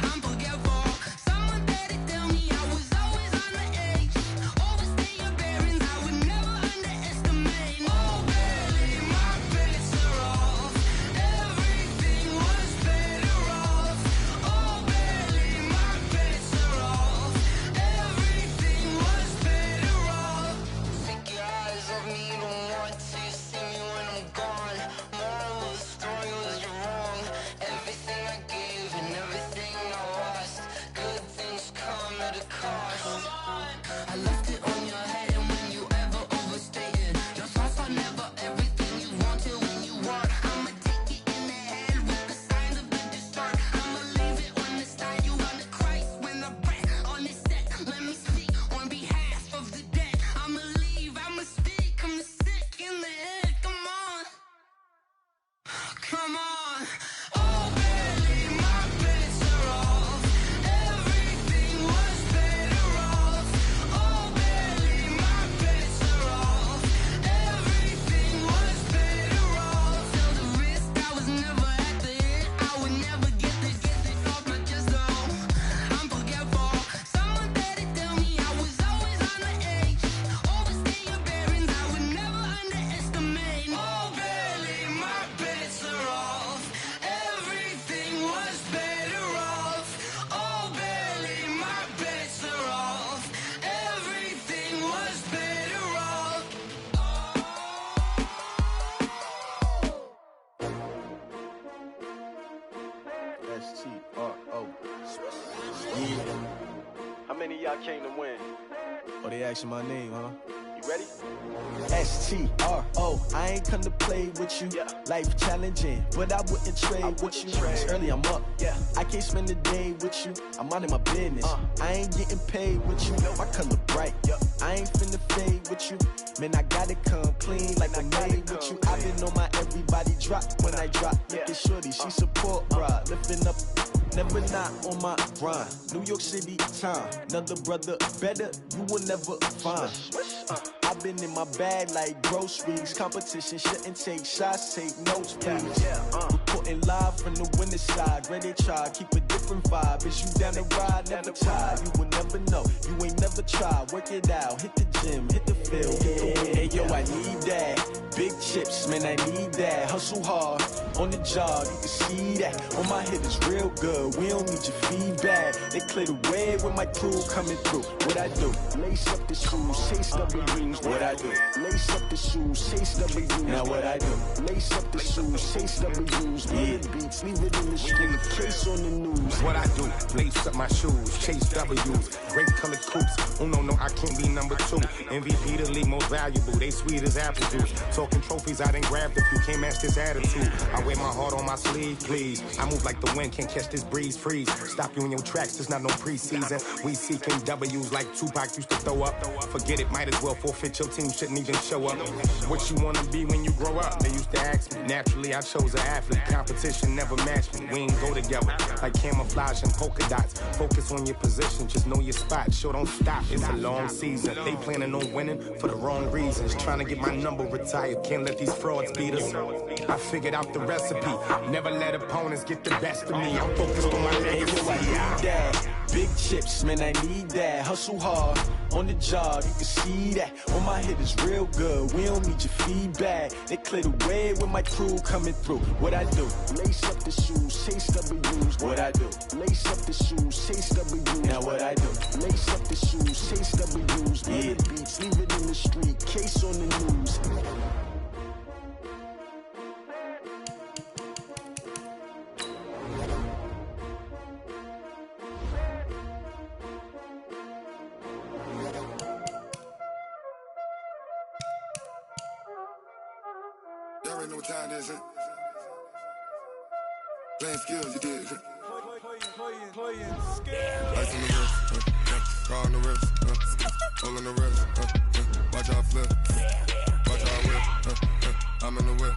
I'm forgetful. Someone better tell me I was always on the edge. Overstay your bearings, I would never underestimate. Oh baby, my bets are off. Everything was better off. Oh baby, my bets are off. Everything was better off. Take your eyes off me, don't want to see me when I'm gone. Moral of the story was you're wrong. Everything I gave and everything I lost. Good things come at a cost. I left it on your head, and when you ever overstay it, your thoughts are never everything you wanted when you want. I'ma take it in the head with the signs of the distort. I'ma leave it on the side. You on the Christ when I breath on this set. Let me speak on behalf of the dead. I'ma leave, I'ma speak. I'm sick in the head. Come on, come on. Oh baby, my bets are off. Everything was better off. Oh baby, my bets are off. Everything was better off. Till the risk, I was never at the end. I would never get it off my chest though. I'm forgetful. Someone better tell me I was always on the edge. Overstay your bearings, I would never underestimate. Oh baby, my bets are off. Everything was better off. Oh baby, my bets are off. Everything was better off. S-T-R-O. Yeah. How many of y'all came to win? Oh, they asking my name, huh? You ready? S-T-R-O. I ain't come to play with you. Yeah. Life challenging, but I wouldn't trade with you. It's early, I'm up. Yeah. I can't spend the day with you. I'm minding my business. I ain't getting paid with you. My color bright. I ain't finna fade with you. Man, I gotta come clean like I'm made with you. I've been on my everybody drop when I drop. Look at shorty, she support, bruh. Lifting up, never not on my grind. New York City time. Another brother better, you will never find. I've been in my bag like groceries. Competition shouldn't take shots, take notes, please. Reporting live from the winner's side. Ready to try, keep a different vibe. Is you down the ride, never tired. You will never know, you ain't never tried. Work it out, hit the gym, hit the field, hit the win. Hey yo, I need that. Big chips, man, I need that. Hustle hard, on the job, you can see that. On my hit is real good, we don't need your feedback. They clear the way when my crew coming through. What I do? Lace up the shoes, chase double rings. What I do? Lace up the shoes, chase W's. Now what I do? Lace up the shoes, chase W's. Beat beats, leave it in the street, case on the news. What I do? Lace up my shoes, chase W's. Great colored coops. Oh no, I can't be number 2. MVP the league most valuable. They sweet as apple juice. Talking trophies, I done grabbed a few. Can't match this attitude. I wear my heart on my sleeve, please. I move like the wind, can't catch this breeze. Freeze. Stop you in your tracks. There's not no preseason. We seeking W's like Tupac used to throw up. Forget it, might as well forfeit. Your team shouldn't even show up. What you wanna be when you grow up? They used to ask me. Naturally, I chose an athlete. Competition never matched me. We ain't go together like camouflage and polka dots. Focus on your position, just know your spot. Sure, don't stop. It's a long season. They planning on winning for the wrong reasons. Trying to get my number retired. Can't let these frauds beat us. I figured out the recipe. Never let opponents get the best of me. I'm focused on my legacy. I need that. Big chips, man, I need that. Hustle hard on the job, you can see that. On my head is real good. We don't need your feedback. They clear the way with my crew coming through. What I do? Lace up the shoes, chase W's. What I do? Lace up the shoes, chase W's. Now what I do? Lace up the shoes, chase W's. Yeah. Beats, leave it in the street, case on the news. Y'all already know what time it is, huh? Playing skills, you did, huh? Playing skills. Ice on the wrist, car on the wrist, hole in the wrist, watch out flip, watch out whip, I'm in the whip,